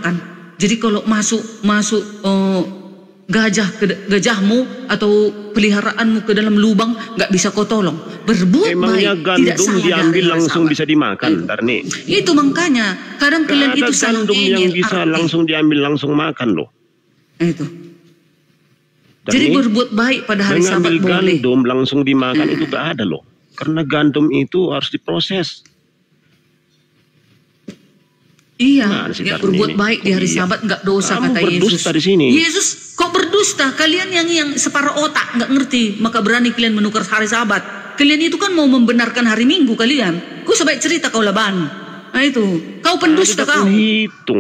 dimakan. Jadi kalau masuk gajahmu atau peliharaanmu ke dalam lubang, nggak bisa kau tolong. Berbuat emangnya baik, tidak gandum salah diambil dari langsung sahabat. bisa dimakan, Darni? Itu makanya kadang kalian itu salah gandum yang bisa langsung diambil langsung makan loh. Itu. Darni, jadi berbuat baik pada hari Sabat boleh. Mengambil gandum langsung dimakan itu gak ada loh. Karena gandum itu harus diproses. Iya, ya, berbuat baik di hari Sabat nggak dosa, kata Yesus. Di sini. Yesus, kok berdusta? Kalian yang separuh otak nggak ngerti, maka berani kalian menukar hari Sabat. Kalian itu kan mau membenarkan hari Minggu kalian. Kau sebaik cerita kau Laban. Nah itu, kau pendusta kau.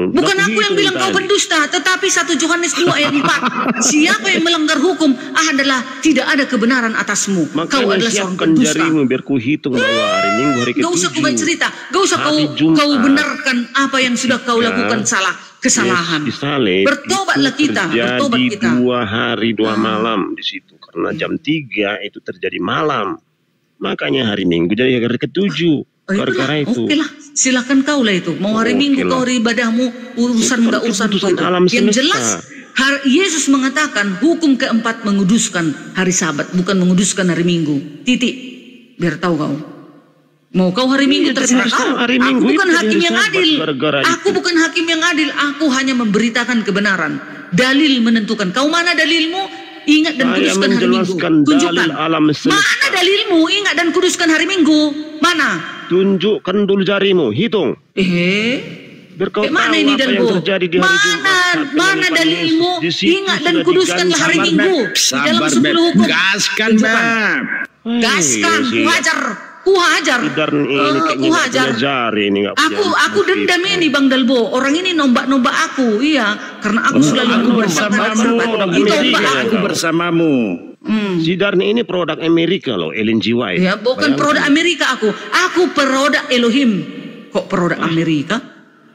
Bukan aku yang bilang kau pendusta, tetapi 1 Yohanes 2 ayat 4. Siapa yang melanggar hukum adalah tidak ada kebenaran atasmu. Makanya kau adalah seorang pendusta. Jarimu biar ku hitung bahwa hari Minggu hari ke-7. Gak usah kau baik cerita, gak usah kau benarkan apa yang sudah kau lakukan kesalahan. Bertobatlah kita, bertobat kita. 2 hari 2 malam di situ, karena jam 3 itu terjadi malam. Makanya hari Minggu jadi hari ke-7. Gara-gara itu. Oke lah, silakan kau lah itu. Mau hari Minggu kau hari ibadahmu, urusan nggak urusan itu. Yang jelas, Yesus mengatakan hukum keempat menguduskan hari Sabat, bukan menguduskan hari Minggu. Titik. Biar tahu kau. Mau kau hari Minggu terserah kau. Aku bukan hakim yang adil. Aku bukan hakim yang adil. Aku hanya memberitakan kebenaran. Dalil menentukan. Kau mana dalilmu? Ingat dan kuduskan hari Minggu. Tunjukkan. Mana dalilmu? Ingat dan kuduskan hari Minggu. Mana? Tunjukkan dulu jarimu. Hitung. Mana ini dalilmu? Mana dalilmu? Ingat dan kuduskanlah hari Minggu. Dalam 10 hukum. Gaskan, Gaskan. Kuhajar. Aku dendam ini Bang Dalbo. Orang ini nombak aku. Iya, karena aku selalu bersamamu. Si Darni ini produk Amerika loh, Ellen G. White. Ya, bukan produk Amerika aku. Aku produk Elohim. Kok produk Amerika?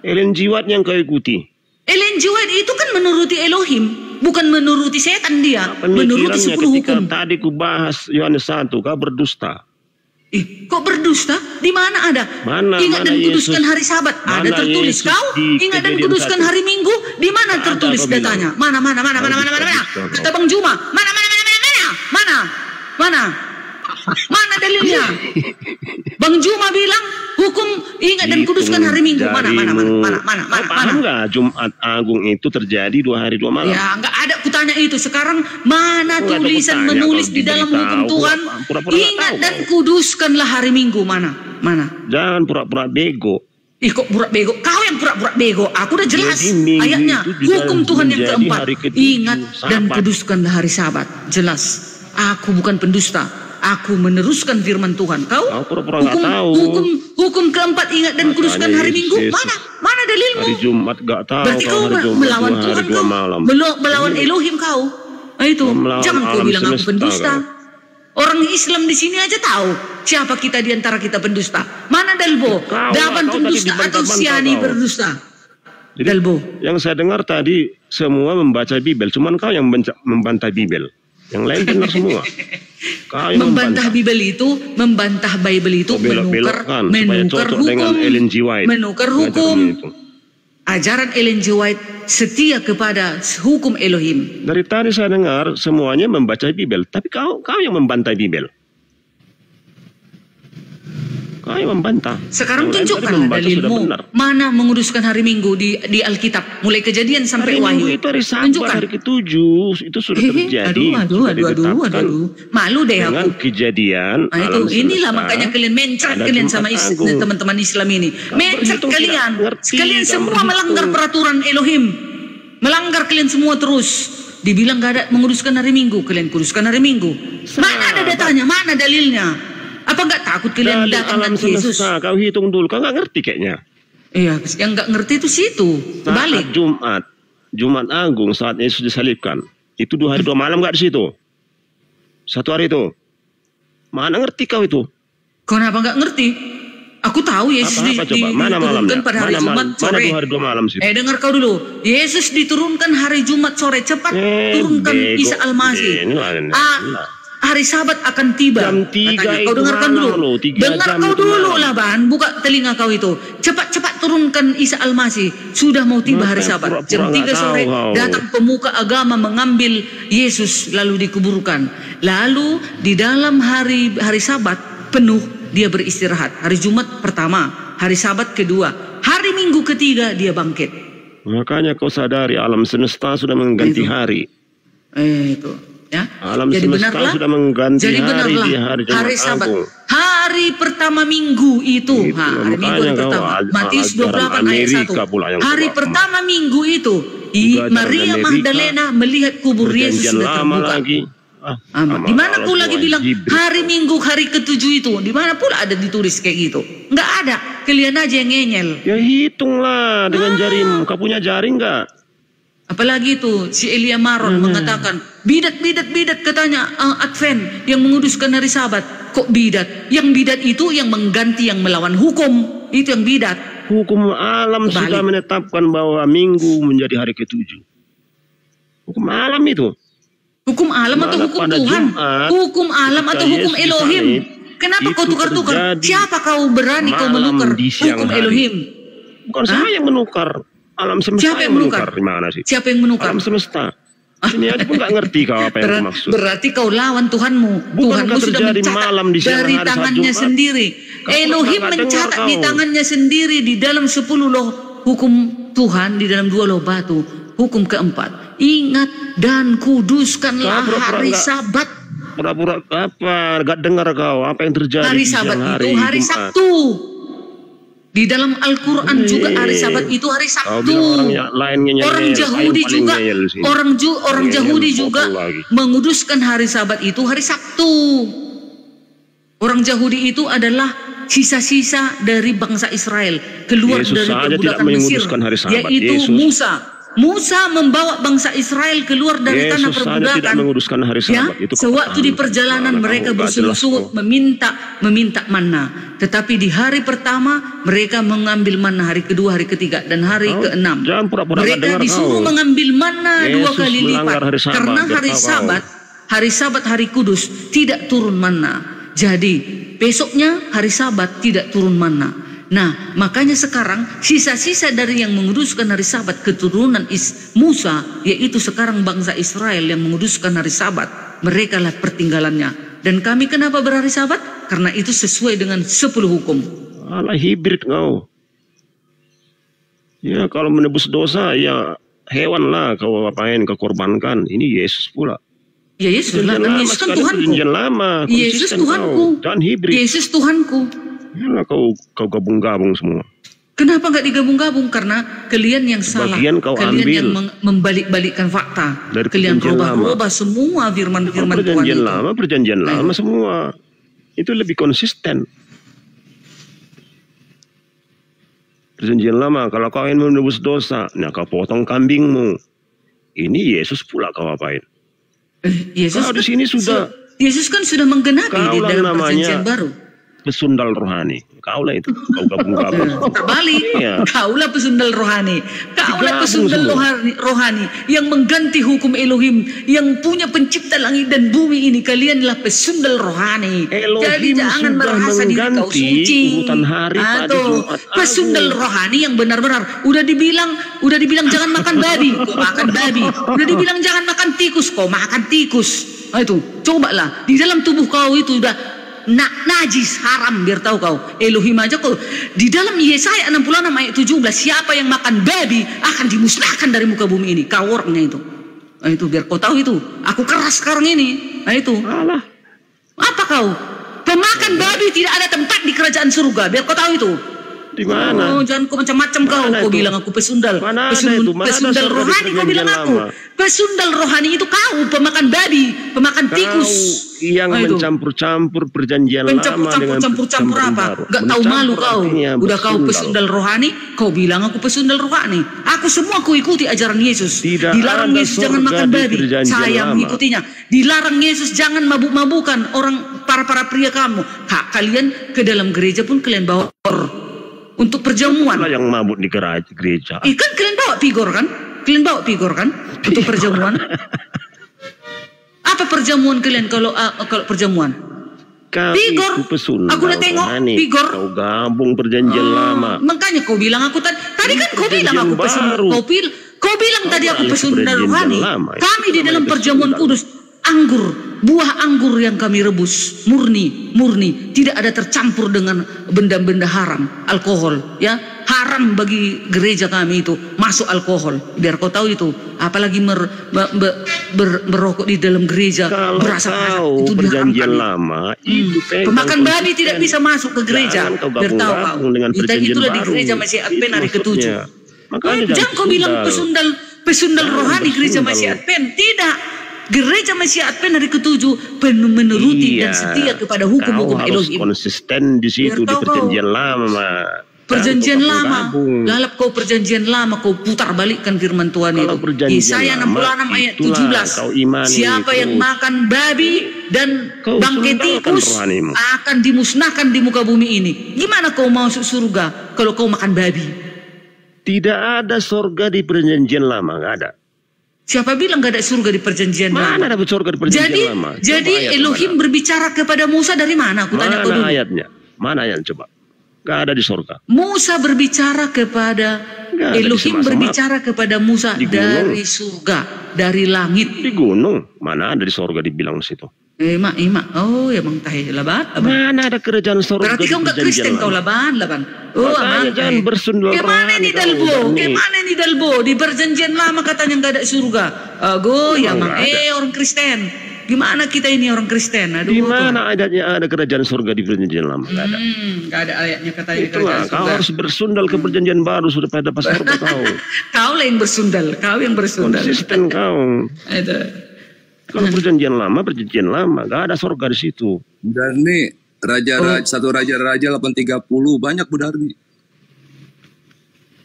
Ellen G. White yang kau ikuti. Ellen G. White itu kan menuruti Elohim, bukan menuruti setan dia. Menuruti 10 hukum. Tadi ku bahas Yohanes 1, kau berdusta. Kok berdusta? Di mana ada? Ingat dan kuduskan hari Sabat. Ada tertulis kau. Ingat dan kuduskan hari Minggu. Di mana tertulis datanya? Mana? Kata Bang Juma. Mana dalilnya? Bang Juma bilang hukum ingat dan kuduskan hari Minggu. Mana? Paham nggak Jumat Agung itu terjadi 2 hari 2 malam? Ya nggak ada kutanya itu. Sekarang mana tulisan menulis di dalam hukum Tuhan? Ingat dan kuduskanlah hari Minggu. Mana? Jangan pura-pura bego. Kok pura bego? Kau yang pura-pura bego. Aku udah jelas ayatnya. Hukum Tuhan yang keempat. Ingat dan kuduskanlah hari Sabat. Jelas. Aku bukan pendusta. Aku meneruskan firman Tuhan. Kau hukum keempat ingat dan kuduskan hari Minggu. Mana dalilmu? Hari Jumat gak tahu. Berarti kau melawan Tuhan kau. Melawan Elohim kau. Itu jangan kau bilang aku pendusta. Orang Islam di sini aja tahu siapa kita di antara kita pendusta. Mana Dalbo? Daban pendusta atau Siani berdusta? Dalbo. Yang saya dengar tadi semua membaca Bibel. Cuman kau yang membantah Bibel. Yang lain benar semua. Membantah Bible itu, membantah Bible itu menukar hukum. Ajaran Ellen G. White setia kepada hukum Elohim. Dari tadi saya dengar semuanya membaca Bibel, tapi kau yang membantah Bibel. Kau yang membantah. Sekarang tunjukkan dalilmu. Mana menguduskan hari Minggu di Alkitab, mulai Kejadian sampai Wahyu. Itu hari Sabat, hari ke-7 itu sudah terjadi. Aduh. Malu deh aku. Kejadian. Inilah makanya kalian mencret kalian sama teman-teman Islam ini. Mencret kalian. Kalian semua melanggar peraturan Elohim. Melanggar kalian semua terus. Dibilang gak ada menguduskan hari Minggu, kalian kuduskan hari Minggu. Mana ada datanya? Mana dalilnya? Apa nggak takut kalian datang ke Yesus? Kau hitung dulu, kau nggak ngerti kayaknya. Iya, yang nggak ngerti itu situ. Balik. Jumat Agung saat Yesus disalibkan, itu 2 hari 2 malam nggak di situ? 1 hari itu. Mana ngerti kau itu? Kenapa nggak ngerti? Aku tahu Yesus diturunkan pada hari Jumat sore. Mana 2 hari 2 malam sih? Dengar kau dulu. Yesus diturunkan hari Jumat sore. Cepat turunkan Isa Al-Masih. hari Sabat akan tiba. Jam 3 katanya. Kau itu dengarkan malam dulu. loh, 3 Dengar jam kau itu dulu malam. lah Ban, buka telinga kau itu. Cepat-cepat turunkan Isa Al-Masih. Sudah mau tiba hari Sabat. Pura-pura Jam 3 nggak sore tahu kau. datang pemuka agama mengambil Yesus lalu dikuburkan. Lalu di dalam hari Sabat penuh dia beristirahat. Hari Jumat pertama, hari Sabat kedua, hari Minggu ketiga dia bangkit. Makanya kau sadari alam semesta sudah mengganti hari. Itu ya. Alam Jadi semesta benarlah, sudah mengganti jadi hari benarlah, di hari Jumat hari Sabat, Agung. hari pertama minggu itu, Itu, hari Minggu makanya hari kau pertama, Matius ajaran 28 ayat 1. Amerika pula yang Hari kau pertama minggu itu, Juga ajaran Maria Amerika, Magdalena melihat kubur Yesus Perjanjian sudah lama terbuka. lagi. Di mana pun lagi bilang Jibril. hari Minggu hari ke-7 itu, di mana pula ada ditulis kayak gitu? Nggak ada, kalian aja yang ngeyel. Ya hitunglah dengan jarimu. Kau punya jaring nggak? Apalagi itu si Elia Maron mengatakan bidat katanya Advent yang menguduskan hari Sabat. Kok bidat? Yang bidat itu yang mengganti, yang melawan hukum, itu yang bidat. Hukum alam Kebalik. sudah menetapkan bahwa Minggu menjadi hari ke-7. Hukum alam itu. Hukum alam atau Malah hukum pada Tuhan? Jumat, Hukum alam ketika atau hukum Yesus Elohim? disalib, Kenapa kau itu tukar-tukar? terjadi Siapa kau berani kau malam menukar di siang hukum hari. Elohim? Bukan saya yang menukar. Alam semesta Siapa yang yang menukar. menukar? Gimana sih? Siapa yang menukar? Alam semesta. Ini aja pun nggak ngerti kau apa yang aku maksud. Berarti kau lawan Tuhanmu. Bukankah Tuhanmu sudah terjadi mencatat malam di siang dari hari saat tangannya Jumat? sendiri. Kau Elohim pernah nggak mencatat dengar di kau? tangannya sendiri di dalam 10 loh hukum Tuhan, di dalam 2 loh batu. Hukum keempat, ingat dan kuduskanlah Kau pura-pura hari nggak- Sabat. Pura-pura apa? Gak dengar kau apa yang terjadi Hari di Sabat siang itu hari Jumat? Sabtu. Di dalam Al-Quran juga hari Sabat itu hari Kau Sabtu. bilang orang lainnya ngeyel, Orang saya Yahudi paling juga, ngeyel sini. orang Ngeyel, Yahudi juga potong lagi. menguduskan hari Sabat itu hari Sabtu. Orang Yahudi itu adalah sisa-sisa dari bangsa Israel keluar Yesus dari saja tidak perbudakan Mesir, menguduskan hari Sabat. yaitu Yesus. Musa membawa bangsa Israel keluar dari Yesus tanah saja perbudakan. tidak menguduskan hari Ya, Sabat. Itu sewaktu kata di Anda. perjalanan Mana mereka kau? Nggak bersungut-sungut jelas meminta manna. Tetapi di hari pertama mereka mengambil manna, hari kedua, hari ketiga, dan hari Kau ke-6 jangan pura-pura nggak mereka dengar disuruh kau. mengambil manna 2 Yesus kali lipat. melanggar hari Sabat, Karena biar hari tahu kau. Sabat, hari kudus tidak turun manna. Jadi besoknya hari Sabat tidak turun manna. Nah, makanya sekarang sisa-sisa dari yang menguduskan hari Sabat keturunan Musa, yaitu sekarang bangsa Israel yang menguduskan hari Sabat, mereka lah pertinggalannya. Dan kami kenapa berhari Sabat? Karena itu sesuai dengan 10 hukum. Alah, hibrid kau. Ya kalau menebus dosa ya hewan lah kau apain, kau korbankan. Ini Yesus pula. Ya Yesus lah, dan Yesus kan Tuhanku. Perjanjian lama. Yesus konsisten Tuhanku. kau. Dan hibrid. Yesus Tuhanku. Yalah kau gabung-gabung semua. Kenapa nggak digabung-gabung? Karena kalian yang salah. Sebagian kau kalian ambil yang membalik-balikkan fakta. dari Kalian perjanjian robah-robah semua firman-firman Tuhan Perjanjian itu. perjanjian lama semua. Itu lebih konsisten. Perjanjian lama, kalau kau ingin menebus dosa, nah kau potong kambingmu. Ini Yesus pula kau apain? Yesus Kau di sini sudah. Yesus kan sudah menggenapi di Kaulah dalam perjanjian namanya baru. pesundal rohani. Kaulah itu, kau gabung-gabung. Terbalik, Iya. kaulah pesundal rohani. Kaulah Digabung pesundal semua. rohani yang mengganti hukum Elohim, yang punya pencipta langit dan bumi ini. Kalianlah pesundal rohani. Elohim Jadi jangan sudah merasa diri kau mengganti suci. urutan hari pada Atau Jumat pesundal Agung. rohani yang benar-benar udah dibilang jangan makan babi, kau makan babi. Udah dibilang jangan makan tikus, kau makan tikus. Nah, itu cobalah di dalam tubuh kau itu udah najis, haram, biar tahu kau. Elohim aja kau di dalam Yesaya 66 ayat 17, siapa yang makan babi akan dimusnahkan dari muka bumi ini. Kau orangnya itu. Nah, itu biar kau tahu itu. Aku keras sekarang ini. Nah, itu. Alah, Apa kau? Pemakan babi tidak ada tempat di kerajaan surga. Biar kau tahu itu. di mana? Oh, jangan kau macam-macam kau. Mana Kau itu? bilang aku pesundal. Mana ada itu? Mana ada Pesundal surga di rohani kau bilang perjanjian aku. lama? Pesundal rohani itu kau, pemakan babi, pemakan tikus. Kau yang Nah, itu. mencampur-campur perjanjian lama dengan Campur apa? baru. Gak tahu malu Mencampur kau. artinya Udah kau bersundal. pesundal rohani, kau bilang aku pesundal rohani. Aku semua aku ikuti ajaran Yesus. Tidak Dilarang ada Yesus jangan surga makan di babi. perjanjian Saya lama. mengikutinya. Dilarang Yesus jangan mabuk-mabukan orang para pria kamu. Kalian ke dalam gereja pun kalian bawa untuk perjamuan. Itulah yang mabuk di gereja. Kan kalian bawa pigor kan? Kalian bawa pigor kan? Untuk perjamuan. Apa perjamuan kalian kalau perjamuan? Kau Pigor. itu pesundal. Aku udah tengok. Rohani. Pigor. Kau gabung perjanjian lama. Makanya kau bilang aku tadi kan kau bilang aku pesundal. baru. Kau bilang tadi aku pesundal rohani. Lama. Kami di dalam perjamuan kudus buah anggur yang kami rebus murni, tidak ada tercampur dengan benda-benda haram, alkohol, ya. Haram bagi gereja kami itu masuk alkohol. Biar kau tahu itu. Apalagi merokok di dalam gereja berasa itu perjanjian lama itu pemakan babi tidak bisa masuk ke gereja. Biar tahu kau. Kita itulah di gereja masih Advent hari ke-7. Jangan kau bilang pesundal rohani gereja masih Advent. Tidak. Gereja Masih Advent hari ke-7 menuruti dan setia kepada hukum-hukum Elohim. Konsisten di situ di perjanjian lama. Perjanjian lama. Lalap kau perjanjian lama, kau putar balikkan firman Tuhan itu. Yesaya 66 ayat 17. Siapa yang makan babi dan bangkai tikus akan dimusnahkan di muka bumi ini. Gimana kau mau masuk surga kalau kau makan babi? Tidak ada surga di perjanjian lama, nggak ada. Siapa bilang gak ada surga di perjanjian lama? Mana ada surga di perjanjian lama? Jadi Elohim berbicara kepada Musa dari mana? Aku tanya kau dulu. Mana ayatnya? Mana ayat coba? Gak ada di surga. Musa berbicara kepada Elohim berbicara kepada Musa dari surga, dari langit. Di gunung. Mana ada di surga dibilang di situ? Emak. Oh, emang tahe laban. Mana ada kerajaan surga? Berarti kau enggak Kristen kau laban. Oh, jangan bersundal. Kemana nih Dalbo? Di perjanjian lama katanya enggak ada surga. Ya mang. Orang Kristen. Gimana kita ini orang Kristen? Aduh. Di mana ada kerajaan surga di perjanjian lama? Enggak ada. Enggak ada ayatnya katanya kerajaan surga. Kau harus bersundal ke perjanjian baru sudah pada pas surga kau. Kau lah yang bersundal. Kau yang bersundal. Konsisten kau. Kalau perjanjian lama, gak ada surga di situ. Budarni, satu raja 830 banyak Budarni.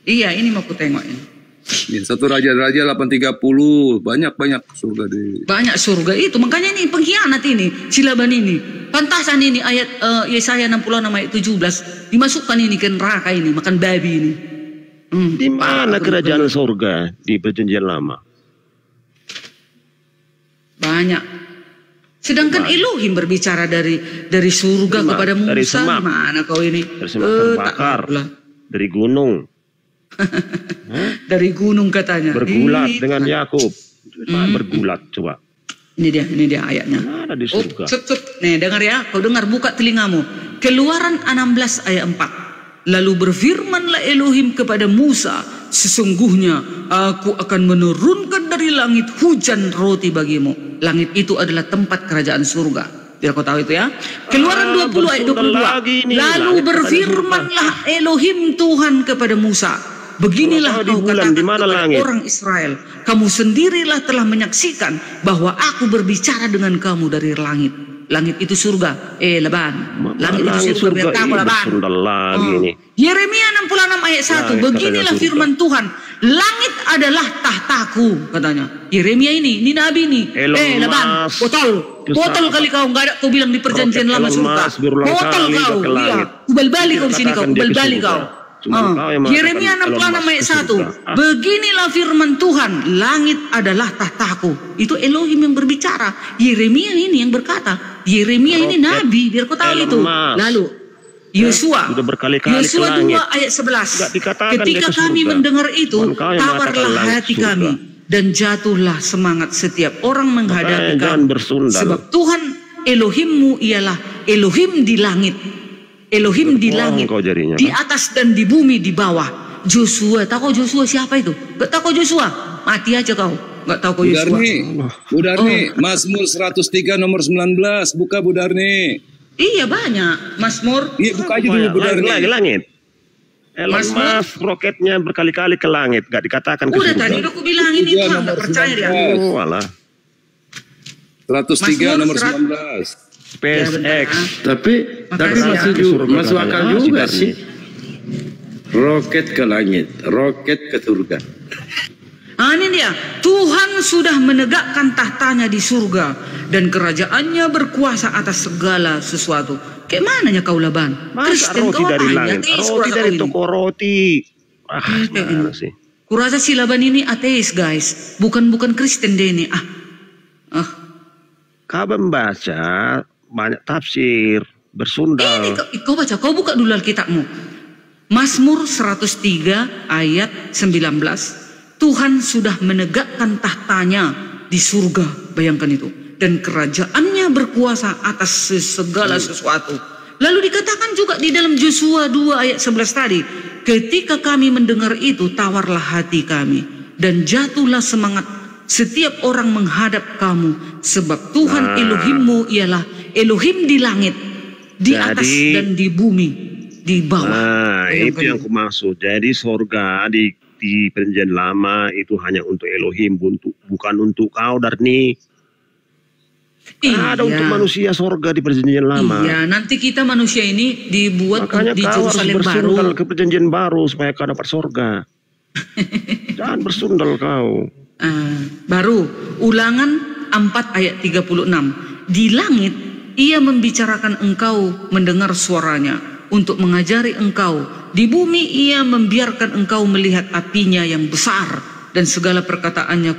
Iya, ini mau ku tengok ini. Satu raja 830 banyak surga di. Banyak surga itu, makanya ini pengkhianat ini, Silaban ini. Pantasan ini ayat Yesaya 66 ayat 17 dimasukkan ini ke neraka ini, makan babi ini. Di mana kerajaan surga di perjanjian lama? Banyak. Sedangkan Elohim berbicara dari surga kepada Musa. Mana kau ini? Dari semak terbakar. Dari gunung. Dari gunung katanya. Bergulat dengan Yakub. Bergulat coba. Ini dia ayatnya. Ada di surga. Nih dengar ya. Kau dengar, buka telingamu. Keluaran 16 ayat 4. Lalu berfirmanlah Elohim kepada Musa, sesungguhnya aku akan menurunkan dari langit hujan roti bagimu. Langit itu adalah tempat kerajaan surga. Biar kau tahu itu ya. Keluaran 20 ayat 22. Lalu berfirmanlah Elohim Tuhan kepada Musa, beginilah kau katakan kepada orang Israel, kamu sendirilah telah menyaksikan bahwa aku berbicara dengan kamu dari langit. Langit itu surga. Langit itu surga. Biar kamu Laban. Yeremia 66 ayat 1. Beginilah firman Tuhan. Langit adalah tahtaku, katanya. Yeremia ini nabi ini. Laban. Botol kali kau. Enggak ada kau bilang di perjanjian lama surga. Botol kau. Kubal-balik kau di sini kau. Kubal-balik kau. Yeremia 66 ayat 1. Beginilah firman Tuhan, langit adalah tahtaku. Itu Elohim yang berbicara. Yeremia ini yang berkata. Yeremia ini nabi, biar kau tahu itu. Lalu Yosua 2 ayat 11. Ketika kami mendengar itu, tawarlah hati kami dan jatuhlah semangat setiap orang menghadapi kami. Sebab Tuhan Elohimmu ialah Elohim di langit. Elohim di langit, di atas dan di bumi di bawah. Joshua, tahu Joshua siapa itu? Gak tahu Joshua, mati aja kau. Gak tahu Joshua. Budarni, Mazmur 103 nomor 19, buka Budarni. Iya banyak, Mazmur. Iya buka aja dulu Budarni. Langit. Elon Musk roketnya berkali-kali ke langit, gak dikatakan ke surga. Udah tadi aku bilang ini Tuhan gak percaya dia. Walah. 103 nomor 19. SpaceX. Tapi masuk akal juga sih. Roket ke langit, roket ke surga. Ini dia. Tuhan sudah menegakkan tahtanya di surga dan kerajaannya berkuasa atas segala sesuatu. Kayak mananya kau Laban? Kristen roti dari langit, roti dari toko roti. Mana sih? Kurasa si Laban ini ateis guys, bukan Kristen deh ini. Kau membaca banyak tafsir, bersundal. Ini kau baca, kau buka dulu Alkitabmu. Mazmur 103 ayat 19. Tuhan sudah menegakkan tahtanya di surga, bayangkan itu. Dan kerajaannya berkuasa atas segala sesuatu. Lalu dikatakan juga di dalam Yosua 2 ayat 11 tadi. Ketika kami mendengar itu, tawarlah hati kami. Dan jatuhlah semangat setiap orang menghadap kamu. Sebab Tuhan Elohimmu ialah Elohim di langit, di atas dan di bumi, di bawah. Nah, itu yang aku maksud. Jadi sorga di perjanjian lama itu hanya untuk Elohim, bukan untuk kau, Darni. Ada untuk manusia sorga di perjanjian lama. Iya, nanti kita manusia ini dibuat makanya di kau harus Yerusalem bersundal baru ke perjanjian baru supaya kau dapat sorga. Jangan bersundal kau. Baru Ulangan 4 ayat 36. Di langit ia membicarakan engkau mendengar suaranya untuk mengajari engkau. Di bumi ia membiarkan engkau melihat apinya yang besar, dan segala perkataannya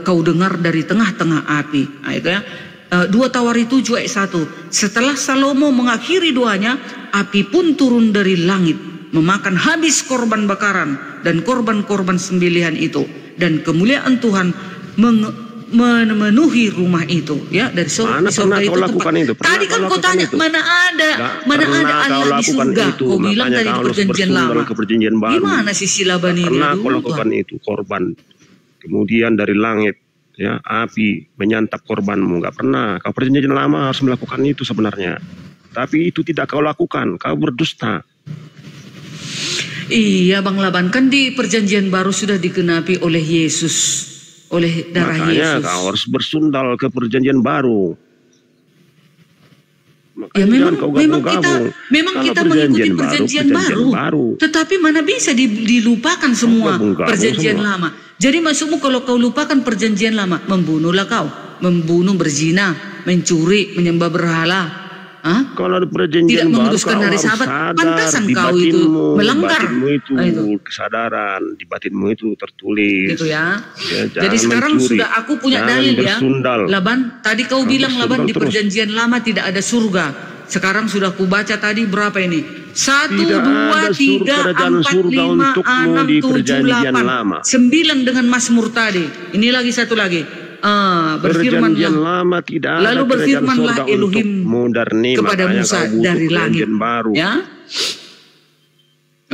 kau dengar dari tengah-tengah api. Nah, itu ya. 2 Tawari 7 ayat 1. Setelah Salomo mengakhiri doanya, api pun turun dari langit, memakan habis korban bakaran dan korban-korban sembelihan itu, dan kemuliaan Tuhan memenuhi rumah itu, ya, dari surga itu lakukan itu. Tadi kan kau tanya itu? mana ada Allah di surga. Kau bilang dari perjanjian lama. Gimana sih Silabani Karena kau lakukan itu, korban kemudian dari langit, ya, api menyantap korbanmu. Gak pernah. Kau perjanjian lama harus melakukan itu sebenarnya, tapi itu tidak kau lakukan. Kau berdusta. Iya Bang Laban, kan di perjanjian baru sudah digenapi oleh Yesus, oleh darah Yesus. Makanya kau harus bersundal ke perjanjian baru. Makanya ya memang kita mengikuti perjanjian baru. Tetapi mana bisa dilupakan semua perjanjian lama. Jadi maksudmu kalau kau lupakan perjanjian lama, membunuhlah kau, membunuh, berzina, mencuri, menyembah berhala. Kalau ada perjanjian tidak menguduskan hari Sabat, pantasan kau itu melanggar. Itu kesadaran di batinmu itu tertulis. Gitu ya. Jadi sekarang mencuri, sudah aku punya dalil bersundal. Ya. Laban, tadi kau bilang Laban di perjanjian lama tidak ada surga. Sekarang sudah aku baca tadi berapa ini? 1, 2, 3, 4, 5, 6, 7, 8, 9 dengan Mazmur tadi. Ini lagi satu lagi. Perjanjian lama tidak ada. Lalu berfirmanlah Elohim kepada Musa dari langit. Baru. Ya.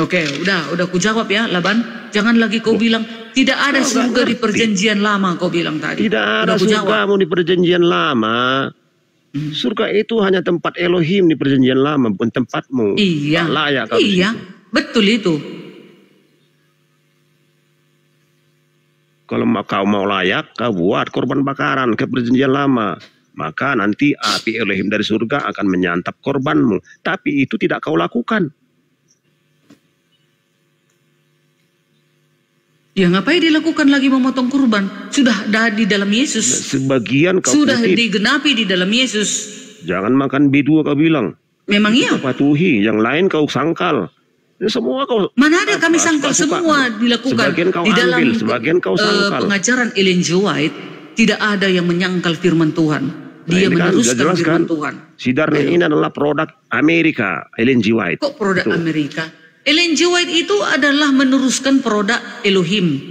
Oke, udah ku jawab ya, Laban. Jangan lagi kau bilang tidak ada surga di perjanjian lama, kau bilang tadi. Tidak ada surgamu di perjanjian lama. Surga itu hanya tempat Elohim di perjanjian lama, bukan tempatmu. Iya. Layak kau iya, betul itu. Kalau kau mau layak, kau buat korban bakaran ke perjanjian lama. Maka nanti api Elohim dari surga akan menyantap korbanmu. Tapi itu tidak kau lakukan. Ya ngapain dilakukan lagi memotong kurban? Sudah ada di dalam Yesus. Sebagian kau sudah digenapi di dalam Yesus. Jangan makan B2 kau bilang. Memang iya. Kau patuhi, yang lain kau sangkal. Semua kau. Mana ada kami sangkal, semua dilakukan. Sebagian kau di dalam ambil, sebagian kau sangkal. Pengajaran Ellen G. White tidak ada yang menyangkal firman Tuhan. Dia meneruskan firman Tuhan. Si Darni ini adalah produk Amerika, Ellen G. White. Kok produk Amerika? Ellen G. White itu adalah meneruskan produk Elohim,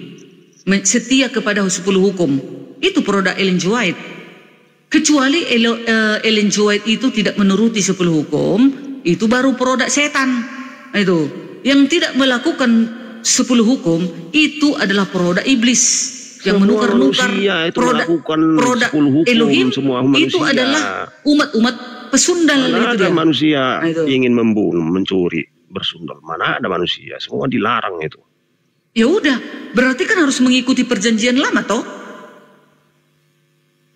setia kepada 10 hukum. Itu produk Ellen G. White. Kecuali Ellen G. White itu tidak menuruti 10 hukum, itu baru produk setan. Itu yang tidak melakukan 10 hukum itu adalah produk iblis yang menukar-nukar produk Elohim. Semua itu adalah umat-umat pesundal. Mana ada manusia ingin membunuh, mencuri, bersundal. Mana ada manusia, semua dilarang itu. Ya udah, berarti kan harus mengikuti perjanjian lama toh.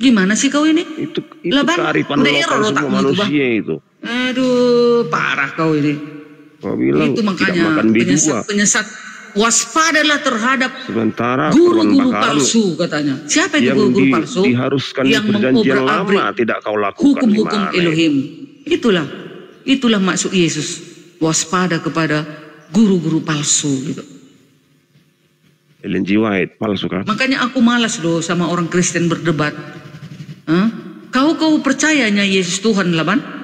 Gimana sih kau ini? Itu kearifan lokal semua manusia itu. Aduh, parah kau ini. Kau bilang itu makanya penyesat waspadalah terhadap guru-guru palsu katanya. Siapa itu guru-guru palsu? Diharuskan yang di perjanjian lama tidak kau lakukan. Hukum-hukum Elohim. Itulah maksud Yesus. Waspada kepada guru-guru palsu gitu. Ellen G. White palsu kan? Makanya aku malas loh sama orang Kristen berdebat. Hah? Kau percayanya Yesus Tuhan, Laban?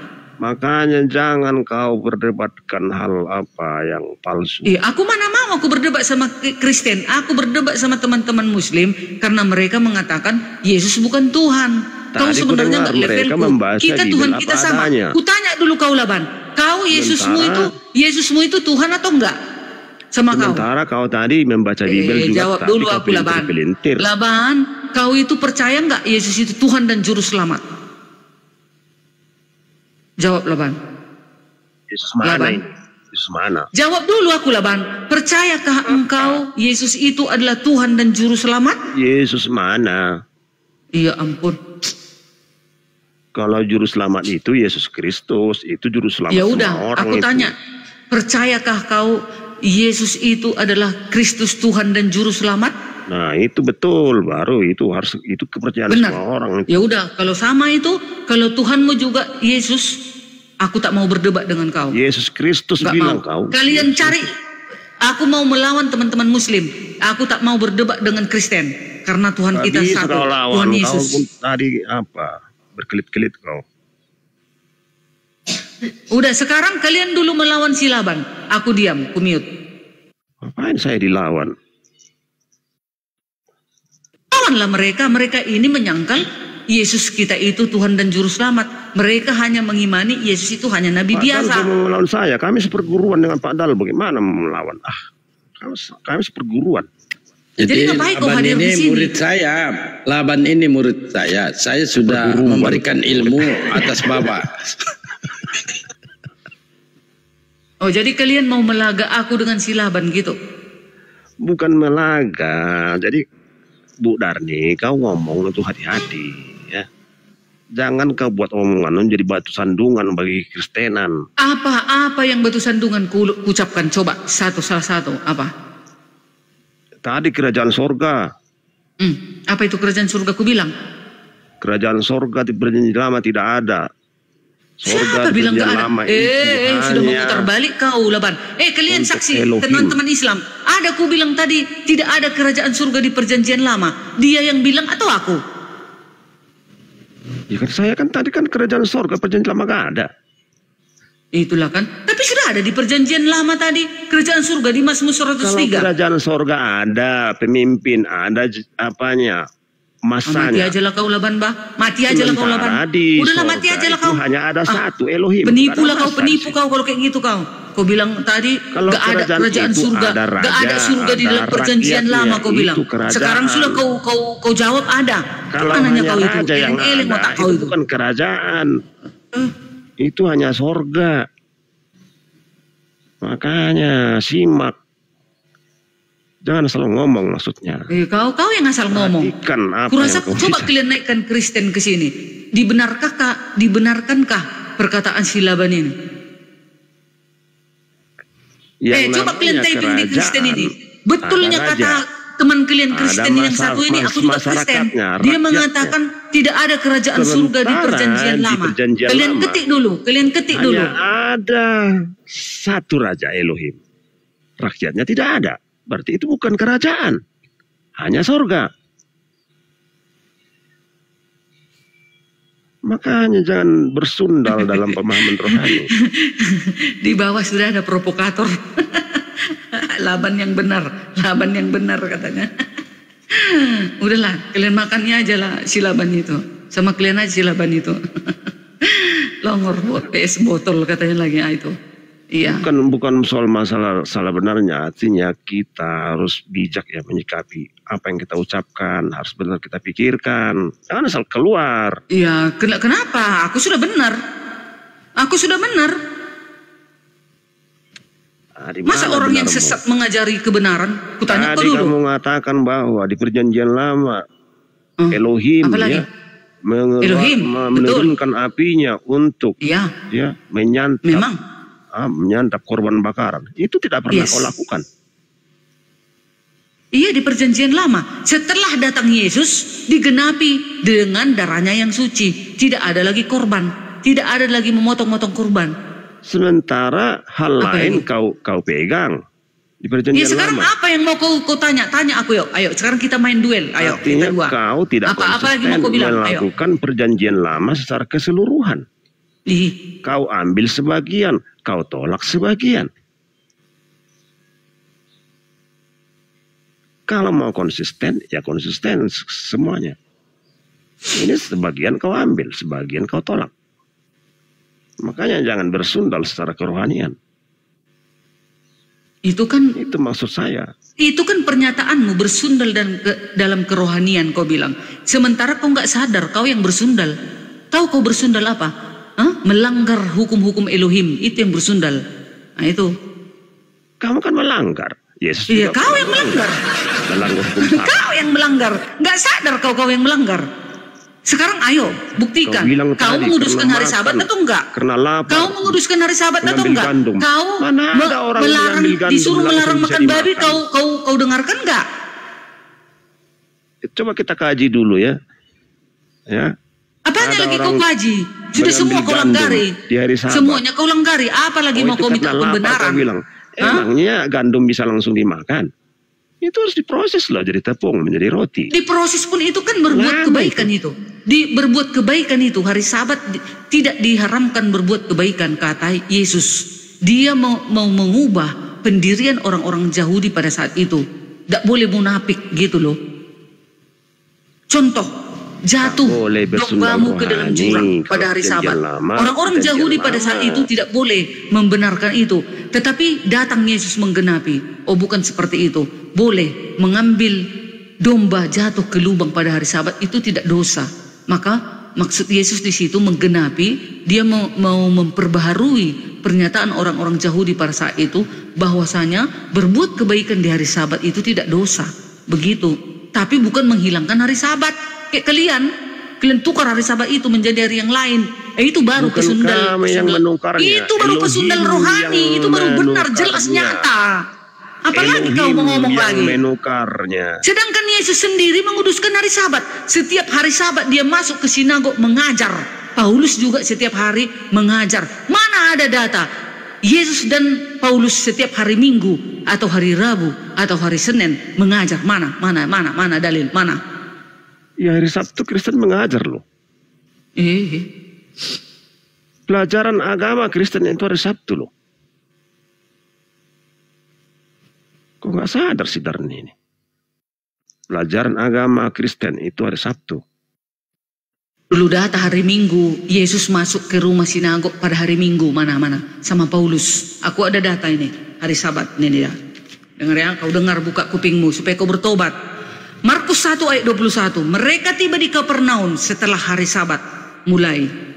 Makanya jangan kau berdebatkan hal apa yang palsu. Aku mana mau aku berdebat sama Kristen. Aku berdebat sama teman-teman Muslim karena mereka mengatakan Yesus bukan Tuhan. Kau sebenarnya nggak levelku. Kita Tuhan kita sama. Kutanya dulu kau, Laban. Kau Yesusmu itu Tuhan atau enggak? Sama kau. Sementara kau tadi membaca Bibel juga. Jawab dulu aku, Laban. Laban, kau itu percaya enggak Yesus itu Tuhan dan Juru Selamat? Jawab, Laban. Yesus mana Laban? ini? Yesus mana? Jawab dulu aku, Laban. Percayakah engkau Yesus itu adalah Tuhan dan Juru Selamat? Yesus mana? Iya ampun. Kalau Juru Selamat itu Yesus Kristus, itu Juru Selamat Ya semua udah, orang aku itu. tanya. Percayakah kau Yesus itu adalah Kristus Tuhan dan Juru Selamat? Nah itu betul, baru itu kepercayaan Benar. semua orang. Ya udah, kalau sama itu, kalau Tuhanmu juga Yesus, aku tak mau berdebat dengan kau. Yesus Kristus Nggak bilang mau. kau. Kalian cari. Aku mau melawan teman-teman Muslim. Aku tak mau berdebat dengan Kristen karena Tuhan kita Bisa satu. kau lawan, Tuhan Yesus. kau pun tadi apa? Berkelit-kelit kau. Udah, sekarang kalian dulu melawan si Laban. Aku diam, ku mute. Ngapain saya dilawan? Lawanlah mereka. Mereka ini menyangkal Yesus kita itu Tuhan dan Juru Selamat. Mereka hanya mengimani Yesus itu hanya Nabi Pak Dal biasa. mau melawan saya. Kami seperguruan dengan Pak Dal. Bagaimana melawan? Kami seperguruan. Jadi ngapain kau Laban hadir di ini sini? murid saya. Laban ini murid saya. Saya sudah memberikan ilmu atas Bapak. Oh, jadi kalian mau melaga aku dengan si Laban gitu? Bukan melaga. Jadi Bu Darni, kau ngomong itu hati-hati ya. Jangan kau buat omongan menjadi batu sandungan bagi Kristenan. Apa yang batu sandungan ku ucapkan? Coba salah satu. Apa? Tadi kerajaan sorga. Apa itu kerajaan surga ku bilang? Kerajaan sorga di perjanjian lama tidak ada. Sorga Siapa di bilang perjanjian gak ada? lama itu Sudah memutar balik kau, Laban. Kalian untuk saksi, Elohim. teman-teman Islam. Ada ku bilang tadi tidak ada kerajaan surga di perjanjian lama. Dia yang bilang atau aku? Ya kan saya kan tadi kan kerajaan sorga perjanjian lama gak ada. Itulah kan. Tapi sudah ada di perjanjian lama tadi. Kerajaan surga di Mazmur 103. Kalau kerajaan sorga ada, pemimpin ada, apanya, masanya. Mati aja lah kau, Laban, bah. Mati aja lah kau, Laban. Udahlah, mati aja lah kau. Hanya ada satu, Elohim. Penipu lah kau, penipu kau kalau kayak gitu kau. Kau bilang tadi kalau gak ada kerajaan surga, gak ada surga di dalam perjanjian lama kau bilang. Sekarang sudah kau jawab ada. Kalau hanya kau itu, eleng otak kau itu bukan kerajaan. Itu hanya sorga. Makanya simak. Jangan asal ngomong maksudnya. Kau yang asal ngomong. Kurasa coba kalian naikkan Kristen ke sini. Dibenarkankah perkataan si Laban ini? Coba kalian typing di Kristen ini. Betulnya kata teman kalian Kristen yang satu ini, aku juga Kristen. Dia mengatakan tidak ada kerajaan surga di perjanjian lama. Kalian ketik dulu. Hanya ada satu raja Elohim. Rakyatnya tidak ada. Berarti itu bukan kerajaan. Hanya surga. Makanya jangan bersundal dalam pemahaman rohani. Di bawah sudah ada provokator. Laban yang benar katanya. Udahlah, kalian makannya aja lah si Laban itu. Sama kalian aja si Laban itu. Longor buat PS botol katanya lagi itu. Iya. Bukan soal masalah salah benarnya, artinya kita harus bijak ya menyikapi apa yang kita ucapkan, harus benar kita pikirkan. Jangan asal keluar. Iya, kenapa? Aku sudah benar. Masa orang yang sesat mengajari kebenaran? Kutanya kau dulu. Kamu mengatakan bahwa di perjanjian lama Elohim ya, menurunkan apinya untuk menyantap korban bakaran. Itu tidak pernah kau lakukan. Iya, di perjanjian lama. Setelah datang Yesus, digenapi dengan darahnya yang suci. Tidak ada lagi korban. Tidak ada lagi memotong-motong korban. Sementara hal lain kau pegang. Di perjanjian Ya sekarang lama. apa yang mau kau tanya? Tanya aku yuk. Ayo sekarang kita main duel. Ayo Artinya kita dua. kau tidak Apa lagi mau kau konsisten bilang? Ayo. melakukan perjanjian lama secara keseluruhan. Ih, Kau ambil sebagian, kau tolak sebagian. Kalau mau konsisten, ya konsisten semuanya. Ini sebagian kau ambil, sebagian kau tolak. Makanya jangan bersundal secara kerohanian. itu kan Itu maksud saya. Itu kan pernyataanmu bersundal dan dalam kerohanian kau bilang. Sementara kau nggak sadar kau yang bersundal. Tahu kau bersundal apa? Hah? Melanggar hukum-hukum Elohim. Itu yang bersundal. Nah itu. Kamu kan melanggar. Yesus Iya, juga kau yang melanggar. melanggar hukum Sabat. Kau yang melanggar. Nggak sadar kau yang melanggar. Sekarang ayo buktikan. Kau bilang Kau tadi, menguduskan karena hari makan, Sabat atau enggak? Karena lapar. Kau menguduskan hari Sabat atau Mengambil enggak? gandum. Kau Mana ada orang yang melarang, ambil gandum disuruh langsung melarang bisa makan babi. dimakan? Kau dengarkan enggak? Coba kita kaji dulu ya. Ya. Apanya Ada lagi kau orang kaji? Sudah semua mengambil kau gandum langgari. di hari Sabat. Semuanya kau langgari. Apa lagi mau itu kau minta karena lapar, pembenaran? kau bilang. Emangnya gandum bisa langsung dimakan? Itu harus diproses loh jadi tepung menjadi roti. Di proses pun itu kan berbuat Lama kebaikan itu. Berbuat kebaikan itu. Hari Sabat tidak diharamkan berbuat kebaikan, kata Yesus. Dia mau mengubah pendirian orang-orang Yahudi pada saat itu. Tidak boleh munafik gitu loh. Contoh, jatuh boleh bersundal dombamu ke dalam rohani jurang kalau pada hari perjanjian Sabat. lama, Orang-orang perjanjian Yahudi pada lama. saat itu tidak boleh membenarkan itu. Tetapi datang Yesus menggenapi. Oh bukan seperti itu. Boleh mengambil domba jatuh ke lubang pada hari Sabat itu tidak dosa. Maka maksud Yesus di situ menggenapi. Dia mau memperbaharui pernyataan orang-orang Yahudi pada saat itu. Bahwasanya berbuat kebaikan di hari Sabat itu tidak dosa. Begitu. Tapi bukan menghilangkan hari Sabat. Kayak kalian tukar hari Sabat itu menjadi hari yang lain. Itu baru Bukan pesundal. kami yang menukarnya. Itu baru Elohim pesundal rohani. yang Itu baru benar, jelas menukarnya. nyata. Apalagi kau Elohim mau ngomong yang lagi. menukarnya. Sedangkan Yesus sendiri menguduskan hari Sabat. Setiap hari Sabat dia masuk ke sinagog mengajar. Paulus juga setiap hari mengajar. Mana ada data Yesus dan Paulus setiap hari Minggu atau hari Rabu atau hari Senin mengajar? Mana dalil? Mana? Ya hari Sabtu Kristen mengajar loh. Pelajaran agama Kristen itu hari Sabtu loh. Kok nggak sadar sih Darni ini? Pelajaran agama Kristen itu hari Sabtu. Dulu data hari Minggu, Yesus masuk ke rumah sinagog pada hari Minggu. Mana? Sama Paulus. Aku ada data ini. Hari Sabat. Ini dia. Dengar ya, kau dengar, buka kupingmu supaya kau bertobat. Markus 1 ayat 21. Mereka tiba di Kapernaum setelah hari Sabat mulai.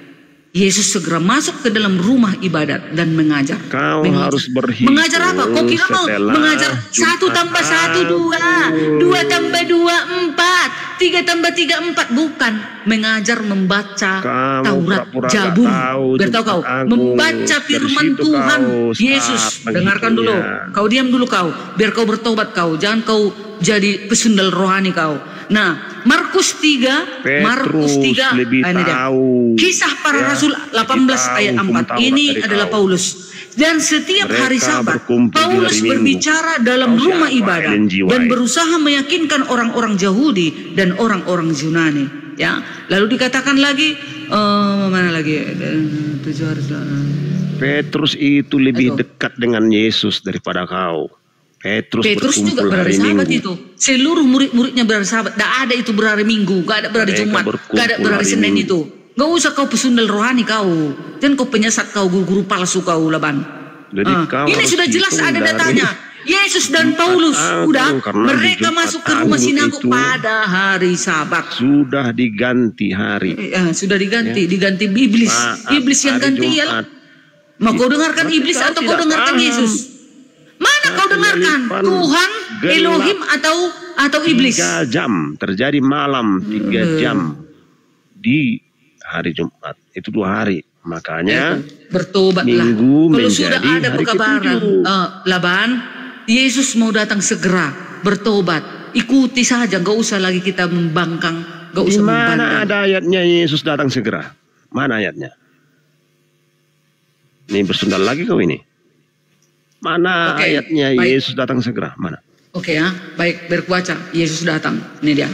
Yesus segera masuk ke dalam rumah ibadat dan mengajar. Kau harus berhitung. Mengajar apa? Kau kira mau setelah mengajar 1 Jumat tambah 1 2, 2 tambah 2 4, 3 tambah 3 4. Bukan. Mengajar membaca Kamu Taurat, pura-pura Jabur. gak tahu Biar tahu kau. Jumat Agung. Membaca Dari firman situ Tuhan. kau Yesus. start Dengarkan dulu. menghitungnya. Kau diam dulu kau. Biar kau bertobat kau. Jangan kau jadi pesundal rohani kau. Nah, Markus 3. Markus 3. lebih ini dia. tahu. Kisah para Ya, Rasul 18 lebih ayat tahu 4. Taurat Ini dari adalah kau. Paulus. Dan setiap Mereka hari Sabat, berkumpul di Paulus hari Minggu. berbicara dalam Kau rumah siapa ibadat yang jiwai? dan berusaha meyakinkan orang-orang Yahudi dan orang-orang Yunani. Ya, lalu dikatakan lagi, mana lagi? 7 hari. Petrus itu lebih Aduh. dekat dengan Yesus daripada kau. Petrus juga berkumpul berhari hari Sabat Minggu. itu. Seluruh murid-muridnya berhari Sabat. Tidak ada itu berhari Minggu, gak ada berhari Mereka Jumat, berkumpul gak ada berhari hari Senin Minggu. itu. Gak usah kau pesundal rohani kau. Dan kau penyesat kau, guru-guru palsu kau, Laban. Jadi kau Ini harus sudah jelas hitung ada dari datanya. Yesus dan Jumat Paulus Agung, udah karena di mereka Jumat masuk ke rumah Agung sinagog itu pada hari Sabat. Sudah diganti hari. Sudah diganti iblis. Maaf, Iblis yang hari ganti ya. Jumat. Mau kau dengarkan Berarti iblis kau atau kau tidak dengarkan paham. Yesus? Mana kau dengarkan? Penyalipan Tuhan, gelap. Elohim atau iblis? 3 jam terjadi malam 3 jam di hari Jumat. Itu 2 hari. Makanya Bertobatlah. Minggu Kalau sudah menjadi ada hari perkabaran, ke-7. Laban, Yesus mau datang segera. Bertobat. Ikuti saja, gak usah lagi kita membangkang, gak di usah mana membangkang. ada ayatnya Yesus datang segera? Mana ayatnya? Ini bersundal lagi kau ini. Mana Oke, ayatnya baik. Yesus datang segera? Mana? Oke ya, baik, berkuaca. Yesus datang. Ini dia.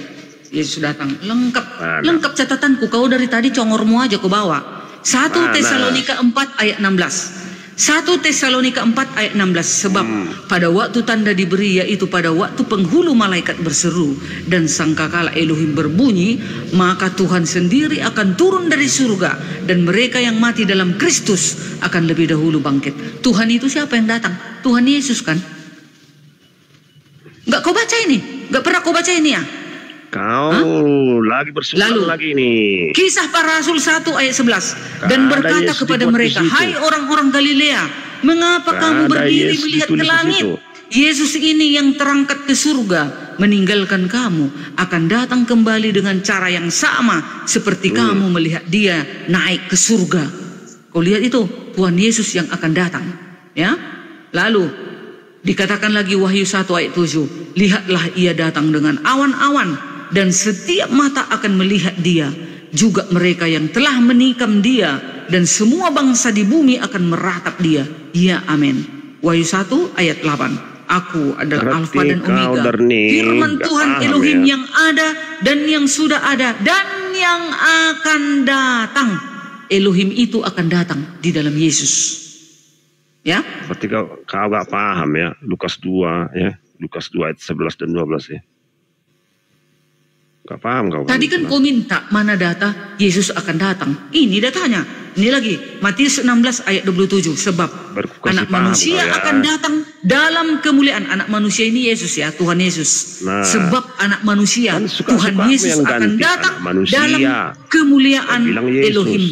Yesus datang. Lengkap. Mana? Lengkap catatanku. Kau dari tadi congormu aja kau bawa. 1 Mana? Tesalonika 4 ayat 16. 1 Tesalonika 4 ayat 16. Sebab pada waktu tanda diberi, yaitu pada waktu penghulu malaikat berseru dan sangkakala Elohim berbunyi, maka Tuhan sendiri akan turun dari surga dan mereka yang mati dalam Kristus akan lebih dahulu bangkit. Tuhan itu siapa yang datang? Tuhan Yesus kan? Nggak kau baca ini? Nggak pernah kau baca ini ya? Kau lagi bersuara Lalu, lagi nih. Kisah Para Rasul 1 ayat 11. Dan Ada berkata Yesus kepada dibuat di mereka, situ. hai orang-orang Galilea, mengapa kamu Ada berdiri Yesus melihat ke ditulis di langit? situ. Yesus ini yang terangkat ke surga, meninggalkan kamu, akan datang kembali dengan cara yang sama seperti kamu melihat dia naik ke surga. Kau lihat itu, Tuhan Yesus yang akan datang. Ya, lalu dikatakan lagi Wahyu 1 ayat 7, lihatlah ia datang dengan awan-awan, dan setiap mata akan melihat dia, juga mereka yang telah menikam dia, dan semua bangsa di bumi akan meratap dia. Ya, amin. Wahyu 1 ayat 8. Aku adalah Berarti Alfa dan kau Omega, Darni firman nggak Tuhan paham Elohim ya. yang ada dan yang sudah ada dan yang akan datang. Elohim itu akan datang di dalam Yesus. Ya, Berarti kau gak paham ya. Lukas 2 ya. Lukas 2 ayat 11 dan 12 ya. Gak paham kau. tadi kan kau minta mana data Yesus akan datang. Ini datanya. Ini lagi Matius 16 ayat 27. Sebab Berkasih anak paham manusia kau ya. akan datang dalam kemuliaan. Anak manusia ini Yesus ya, Tuhan Yesus. Nah. Sebab anak manusia, Kan suka-sukamu Tuhan Yesus yang akan ganti datang anak manusia. dalam kemuliaan Bilang Yesus. Elohim.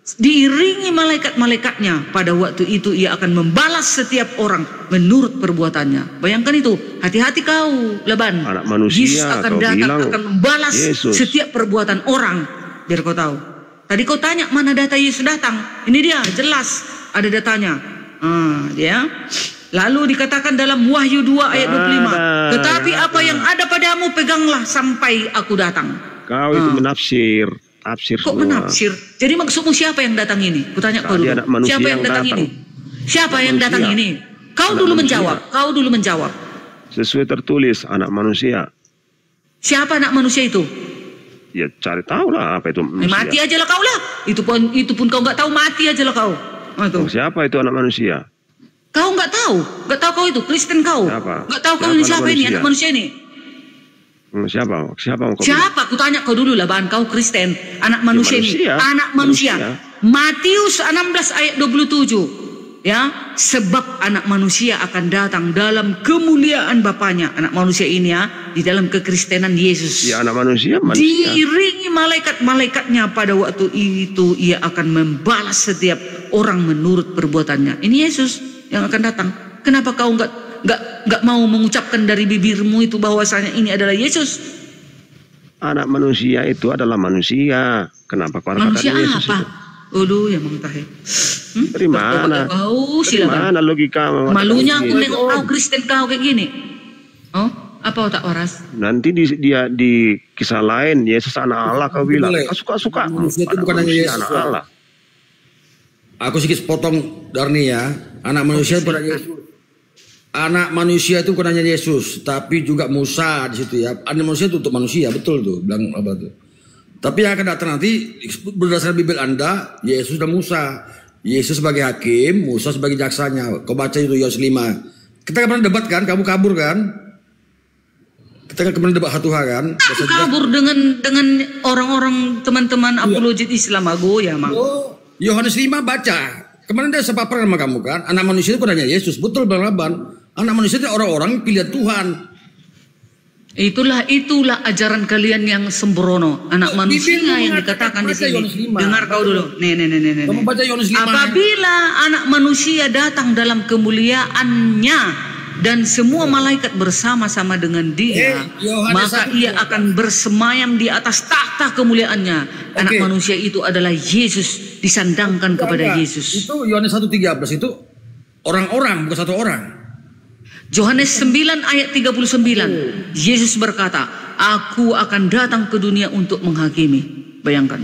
Diiringi malaikat-malaikatnya. Pada waktu itu ia akan membalas setiap orang menurut perbuatannya. Bayangkan itu. Hati-hati kau, Laban. Anak manusia, Yesus akan kau datang, bilang akan membalas Yesus. setiap perbuatan orang. Biar kau tahu. Tadi kau tanya mana data Yesus datang. Ini dia, jelas ada datanya. Dia. Lalu dikatakan dalam Wahyu 2 ayat 25. Tetapi apa yang ada padamu peganglah sampai aku datang. Kau itu menafsir. Tafsir Kok semua. menafsir? Jadi maksudmu siapa yang datang ini? Kutanya kau Tadi dulu. anak manusia Siapa yang yang datang datang. ini? Siapa yang Manusia. datang ini? Kau Anak dulu manusia. menjawab. Kau dulu menjawab. Sesuai tertulis anak manusia. Siapa anak manusia itu? Ya cari tahu lah apa itu manusia. Mati aja lah kau lah. Itu pun kau nggak tahu, mati aja lah kau. Tuh. Siapa itu anak manusia? Kau nggak tahu kau itu Kristen kau. Siapa? Nggak tahu kau Siapa ini siapa anak ini manusia? anak manusia ini. Siapa mau kau bilang? Siapa? Kutanya kau dulu lah, Bahan. Kau Kristen. Anak manusia ini. manusia. Anak manusia. Manusia. Matius 16 ayat 27. Ya, sebab anak manusia akan datang dalam kemuliaan Bapaknya. Anak manusia ini ya, di dalam kekristenan Yesus. Ya anak manusia. Diiringi malaikat-malaikatnya, pada waktu itu ia akan membalas setiap orang menurut perbuatannya. Ini Yesus yang akan datang. Kenapa kau nggak mau mengucapkan dari bibirmu itu bahwasanya ini adalah Yesus? Anak manusia itu adalah manusia. Kenapa kau Manusia katakan Yesus apa? itu? Aduh, ya Mang Tahe. Dari mana? Kau Dari silakan. mana logika? Malunya aku Begitu? nengok kau Kristen kau kayak gini. Oh, apa otak waras? Nanti di kisah lain Yesus anak Allah kau bilang. Boleh. Kau suka-suka. Manusia itu Anak bukan hanya manusia, Yesus, anak ya. Allah. Aku sedikit potong Darni ya. Anak manusia bukan hanya Yesus. Anak manusia itu bukan hanya Yesus, tapi juga Musa di situ ya. Anak manusia itu untuk manusia, betul tuh, bilang apa tuh. Tapi yang akan datang nanti berdasarkan Bible Anda, Yesus dan Musa. Yesus sebagai hakim, Musa sebagai jaksanya. Kau baca itu Yohanes 5. Kita pernah debat kan, kamu kabur kan? Kita kan kemarin debat satu hal kan? Aku kabur dengan orang-orang teman-teman apologet Islam aku ya, Mang. Oh, Yohanes 5 baca. Kemarin dia sepapar sama kamu kan? Anak manusia itu bukan hanya Yesus, betul Bang Laban. Anak manusia itu orang-orang pilihan Tuhan. Itulah ajaran kalian yang sembrono. Anak manusia yang dikatakan di sini. Dengar kau dulu. Nih. Kamu baca Yohanes 5. Apabila anak manusia datang dalam kemuliaannya dan semua malaikat bersama-sama dengan dia, Yohanes maka 1 ia akan bersemayam di atas tahta kemuliaannya. Anak Oke. manusia itu adalah Yesus, disandangkan kepada Yesus. Itu Yohanes 1:13 itu orang-orang, bukan satu orang. Yohanes 9 ayat 39. Yesus berkata, aku akan datang ke dunia untuk menghakimi. Bayangkan.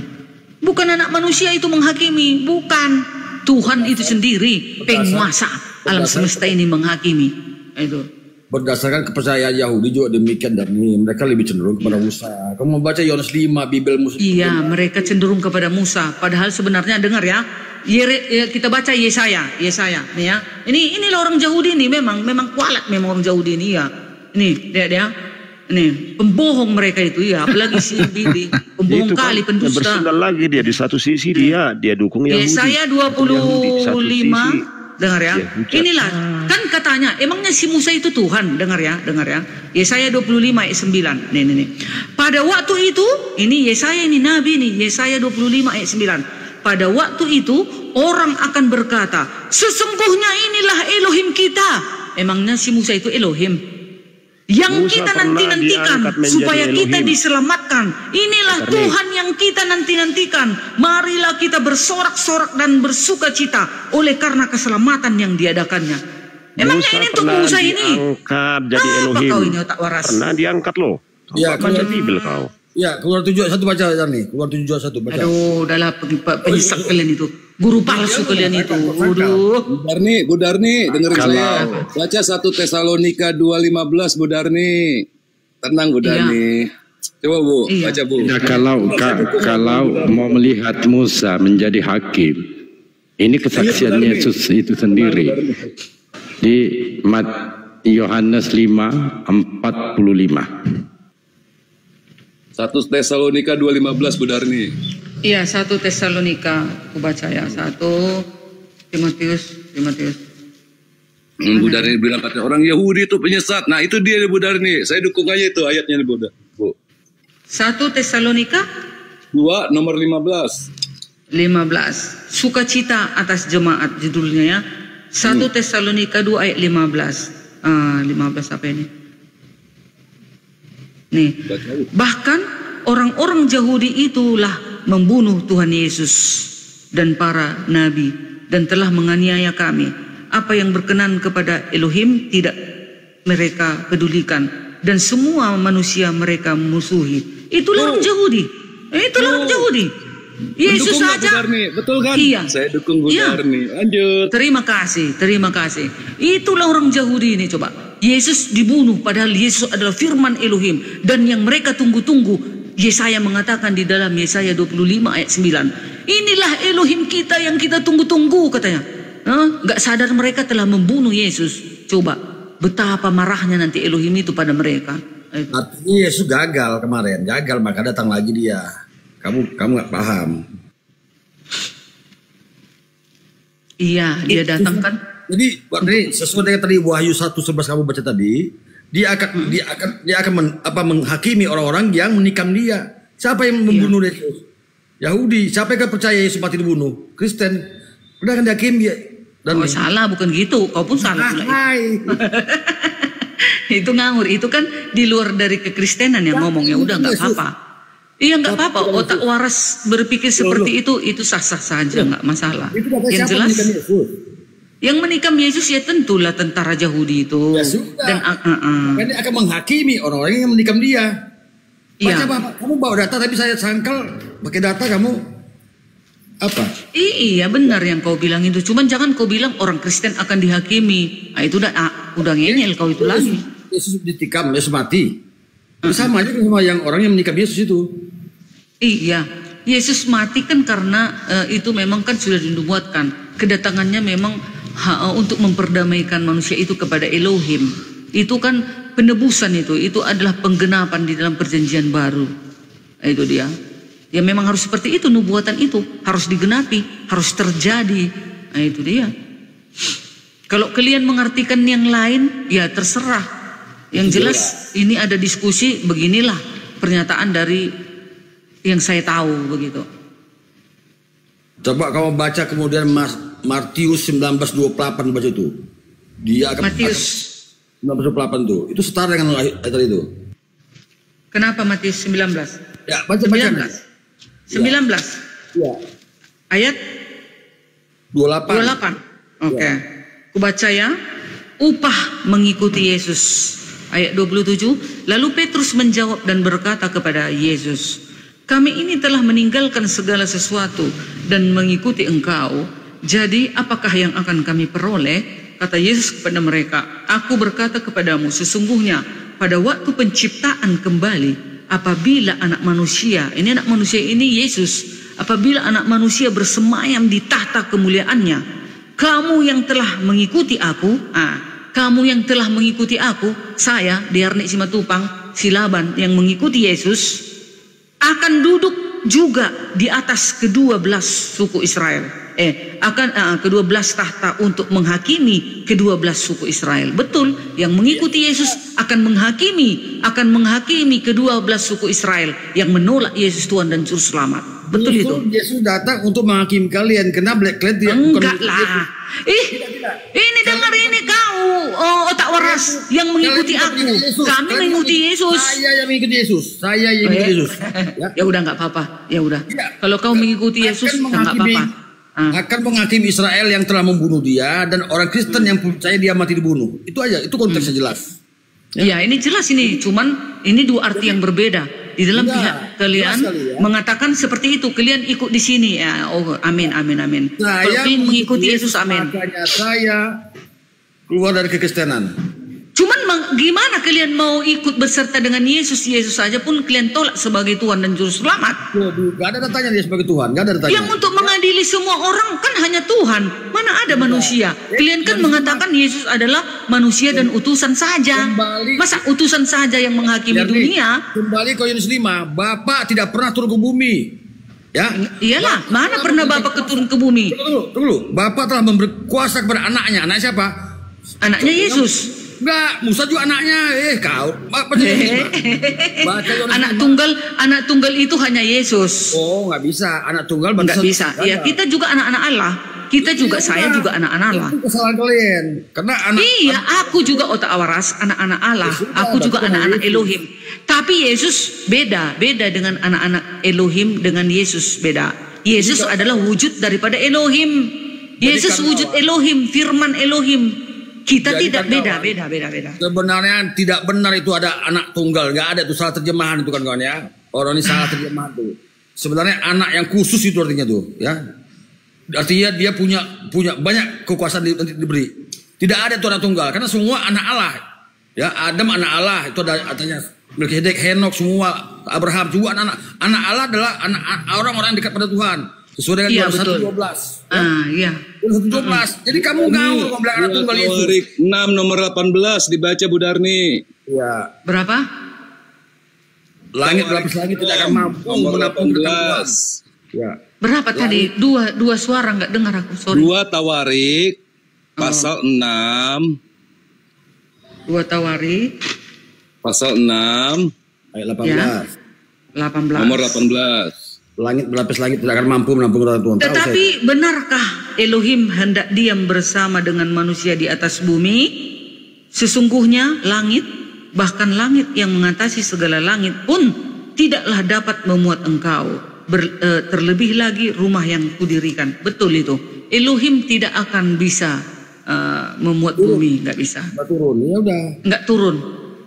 Bukan anak manusia itu menghakimi. Bukan. Tuhan itu sendiri penguasa. alam semesta ini menghakimi. Itu. Berdasarkan kepercayaan Yahudi juga demikian, dan mereka lebih cenderung kepada Musa. Kamu membaca Yohanes 5, Bibel Musa. Iya, mereka cenderung kepada Musa. Padahal sebenarnya dengar ya, kita baca Yesaya nih ya. Inilah orang Yahudi ini memang kualat memang orang Yahudi ini ya. Ini dia. Ini pembohong mereka itu ya, apalagi si Bibi, pembohong kali, pendusta. Bersandar lagi dia di satu sisi dia dukung Yahudi. Yesaya 25. Dengar ya. Inilah kan katanya emangnya si Musa itu Tuhan, dengar ya. Yesaya 25 ayat 9. Nih. Pada waktu itu, ini Yesaya ini nabi nih, Yesaya 25 ayat 9. Pada waktu itu orang akan berkata, sesungguhnya inilah Elohim kita. Emangnya si Musa itu Elohim? Yang Musa kita nanti-nantikan supaya kita diselamatkan. Inilah Tuhan yang kita nanti-nantikan. Marilah kita bersorak-sorak dan bersuka cita oleh karena keselamatan yang diadakannya. Emangnya ini untuk Musa ini? Diangkat jadi Elohim. Kau ini otak waras? Pernah diangkat loh. Ya, baca Bibel kau. Ya, Keluaran 7:1 baca nih. Keluaran 7:1 baca. Aduh, udahlah penyisak kalian itu. Guru palsu kalian itu. Aduh. Bu Darni, dengerin saya. Baca 1 Tesalonika 2:15, Bu Darni. Tenang, Bu Darni. Coba Bu, baca Bu. Ya, kalau mau melihat Musa menjadi hakim, ini kesaksian Yesus itu sendiri. Di Yohanes 5:45. 1 Tesalonika 2:15, Bu Darni. Iya, 1 Tesalonika, aku baca ya. 1 Timotius. Bu Darni bilang kata orang Yahudi itu penyesat. Nah, itu dia Bu Darni. Saya dukung aja itu ayatnya Bu. 1 Tesalonika 2 nomor 15. 15. Sukacita atas jemaat judulnya ya. 1 Tesalonika 2 ayat 15. 15 apa ini? Nih. Bahkan orang-orang Yahudi itulah membunuh Tuhan Yesus dan para nabi dan telah menganiaya kami. Apa yang berkenan kepada Elohim tidak mereka pedulikan, dan semua manusia mereka musuhi. Itulah orang Yahudi. Itulah orang Yahudi. Yesus saja. Betul kan? Iya. Saya dukung Bu Darni. Lanjut. Terima kasih. Itulah orang Yahudi ini coba. Yesus dibunuh padahal Yesus adalah firman Elohim, dan yang mereka tunggu-tunggu. Yesaya mengatakan di dalam Yesaya 25 ayat 9. Inilah Elohim kita yang kita tunggu-tunggu katanya. Gak sadar mereka telah membunuh Yesus. Coba betapa marahnya nanti Elohim itu pada mereka. Artinya Yesus gagal kemarin, maka datang lagi dia. Kamu gak paham. Iya, dia datang kan. Jadi sesuai dengan tadi Wahyu 1:11 kamu baca tadi, dia akan menghakimi orang-orang yang menikam dia. Siapa yang membunuh Yesus? Yahudi. Siapa yang percaya Yesus mati dibunuh? Kristen. Udah kan dihakimi dia. Dan salah, bukan gitu. Kau pun salah pula. Itu ngawur. Itu kan di luar dari kekristenan yang ngomong. Ya udah nggak apa-apa. Iya nggak apa-apa. Otak waras berpikir seperti itu sah-sah saja, nggak masalah. Yang jelas. Yang menikam Yesus ya tentulah tentara Yahudi itu. Ya sudah. Dan dia akan menghakimi orang-orang yang menikam dia. Baca Bapak, kamu bawa data tapi saya sangkal pakai data kamu apa? Iya benar yang kau bilang itu. Cuman jangan kau bilang orang Kristen akan dihakimi. Nah, itu udah ngeyel kau itu lagi. Yesus ditikam, Yesus mati. Sama aja sama yang orang yang menikam Yesus itu. Iya, Yesus mati kan karena itu memang kan sudah dinubuatkan. Kedatangannya memang untuk memperdamaikan manusia itu kepada Elohim. Itu kan penebusan itu adalah penggenapan di dalam perjanjian baru. Itu dia. Ya memang harus seperti itu, nubuatan itu harus digenapi, harus terjadi. Nah itu dia. Kalau kalian mengartikan yang lain, ya terserah. Yang jelas ini ada diskusi, beginilah pernyataan dari yang saya tahu begitu. Coba kamu baca kemudian Matius 19:28 baca itu. Dia akan Matius 19:28 tuh. Itu setara dengan ayat tadi itu. Kenapa Matius 19? Ya, baca 19. Ya. Ayat 28. Oke. Kubaca ya. Upah mengikuti Yesus. Ayat 27. Lalu Petrus menjawab dan berkata kepada Yesus, kami ini telah meninggalkan segala sesuatu dan mengikuti Engkau. Jadi apakah yang akan kami peroleh? kata Yesus kepada mereka, aku berkata kepadamu, sesungguhnya pada waktu penciptaan kembali, apabila anak manusia, ini anak manusia ini Yesus, apabila anak manusia bersemayam di tahta kemuliaannya, kamu yang telah mengikuti aku, kamu yang telah mengikuti aku, saya, Diarnik Simatupang, Silaban yang mengikuti Yesus, akan duduk juga di atas kedua belas suku Israel. Kedua belas tahta untuk menghakimi kedua belas suku Israel. Betul, yang mengikuti Yesus akan menghakimi kedua belas suku Israel yang menolak Yesus Tuhan dan Juru Selamat. Betul itu. Yesus datang untuk menghakimi kalian, karena Black Cloud dia enggak lah. Ini dengar ini kau, otak waras yang mengikuti aku. Kami mengikuti Yesus. Saya yang mengikuti Yesus. Saya yang mengikuti Yesus. Ya udah nggak apa-apa. Ya udah. Kalau kau mengikuti Yesus nggak apa-apa. Akan menghakimi Israel yang telah membunuh dia dan orang Kristen yang percaya dia mati dibunuh. Itu aja, itu konteksnya jelas. Ya, ini jelas ini. Cuman ini dua arti yang berbeda. Di dalam pihak kalian mengatakan seperti itu. Kalian ikut di sini. Ya, amin. Kalau kalian mengikuti Yesus, amin. Makanya saya keluar dari kekristenan. Cuman gimana kalian mau ikut berserta dengan Yesus? Yesus saja pun kalian tolak sebagai Tuhan dan Juru Selamat. Gak ada datanya dia sebagai Tuhan. Gak ada datanya. Yang untuk mengadili semua orang kan hanya Tuhan. Mana ada manusia? Kalian kan mengatakan Yesus adalah manusia dan utusan saja. Masa utusan saja yang menghakimi dunia? Kembali ke Yohanes 5. Bapak tidak pernah turun ke bumi. Ya, iyalah. Mana pernah Bapak turun ke bumi? Tunggu. Bapak telah memberi kuasa kepada anaknya. Anak siapa? Anaknya Yesus. Enggak, Musa juga anaknya. Kau. Anak tunggal itu hanya Yesus. Oh, nggak bisa. Anak tunggal nggak bisa. Ya, kita juga anak-anak Allah. Kita juga, saya juga anak-anak Allah. Itu kesalahan kalian. Karena aku juga otak waras, anak-anak Allah. Aku juga anak-anak Elohim. Tapi Yesus beda dengan anak-anak Elohim dengan Yesus beda. Yesus adalah wujud daripada Elohim. Yesus wujud Elohim, firman Elohim. Kita tidak beda. Sebenarnya tidak benar itu ada anak tunggal, nggak ada itu, salah terjemahan itu kan kawan ya. Orang ini salah terjemahan tuh. Sebenarnya anak yang khusus itu artinya tuh, ya. Artinya dia punya banyak kekuasaan diberi. Tidak ada itu anak tunggal, karena semua anak Allah. Ya, Adam anak Allah itu ada artinya. Melkisedek, Henok semua, Abraham juga anak Allah adalah anak orang-orang dekat pada Tuhan. Sesuai dengan Yohanes 1:12. Iya. 1:12. Jadi kamu ngawur kalau bilang anak tunggal itu. 6 nomor 18 dibaca Bu Darni. Iya. Berapa? Langit berlapis langit tidak akan mampu menampung Tuhan. Ya. Berapa tadi? Dua suara nggak dengar aku. Sorry. 2 Tawarik pasal 6. 2 Tawarik pasal 6 ayat 18. 18. Nomor 18. Langit berlapis langit tidak akan mampu menampung Tuhan. Tetapi benarkah Elohim hendak diam bersama dengan manusia di atas bumi? Sesungguhnya langit, bahkan langit yang mengatasi segala langit pun tidaklah dapat memuat engkau. Terlebih lagi rumah yang kudirikan. Betul itu. Elohim tidak akan bisa memuat bumi, nggak bisa. Nggak turun, ya udah. Nggak turun.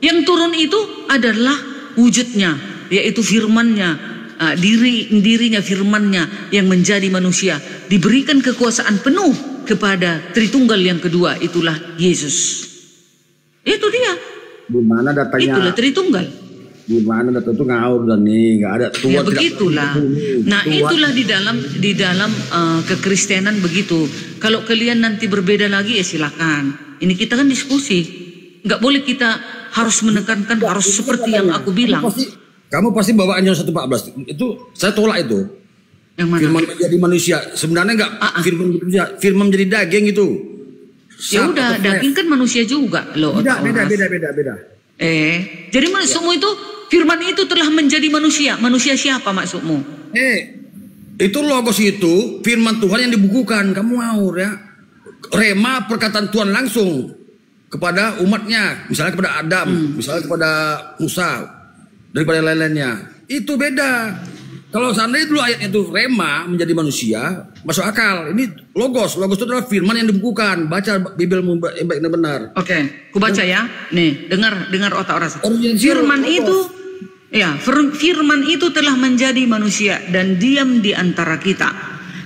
Yang turun itu adalah wujudnya, yaitu firman-Nya. Dirinya firman-Nya yang menjadi manusia, diberikan kekuasaan penuh kepada Tritunggal yang kedua, itulah Yesus. Itu dia. Di mana datanya? Itulah Tritunggal. Di mana data itu ngawur dan nih nggak ada Tuhan. Ya begitulah. Nah Tuhan. Itulah di dalam kekristenan begitu. Kalau kalian nanti berbeda lagi ya silakan. Ini kita kan diskusi. Nggak boleh kita harus menekankan harus seperti yang aku bilang. Kamu pasti bawaan Yohanes 1:14 itu saya tolak itu. Yang mana? Firman menjadi manusia. Sebenarnya enggak firman menjadi daging itu. Ya udah, daging kan manusia juga loh. Beda. Jadi maksudmu itu firman itu telah menjadi manusia. Manusia siapa maksudmu? Itu logos itu firman Tuhan yang dibukukan. Kamu ngawur ya. Rema perkataan Tuhan langsung kepada umatnya, misalnya kepada Adam, misalnya kepada Musa. Daripada lain-lainnya itu beda. Kalau seandainya dulu ayatnya itu rema menjadi manusia, masuk akal. Ini logos itu adalah firman yang dibukukan. Baca Bibelmu baik dan benar. Oke, ku baca ya. Nih, dengar otak orang. Firman itu, ya, firman itu telah menjadi manusia dan diam di antara kita.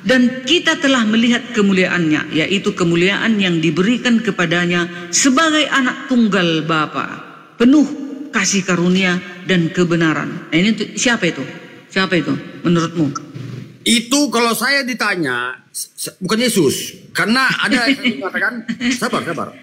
Dan kita telah melihat kemuliaannya, yaitu kemuliaan yang diberikan kepadanya sebagai anak tunggal Bapa, penuh kasih karunia dan kebenaran. Nah, ini siapa itu? Siapa itu menurutmu? Itu kalau saya ditanya, bukan Yesus. Karena ada yang mengatakan, sabar.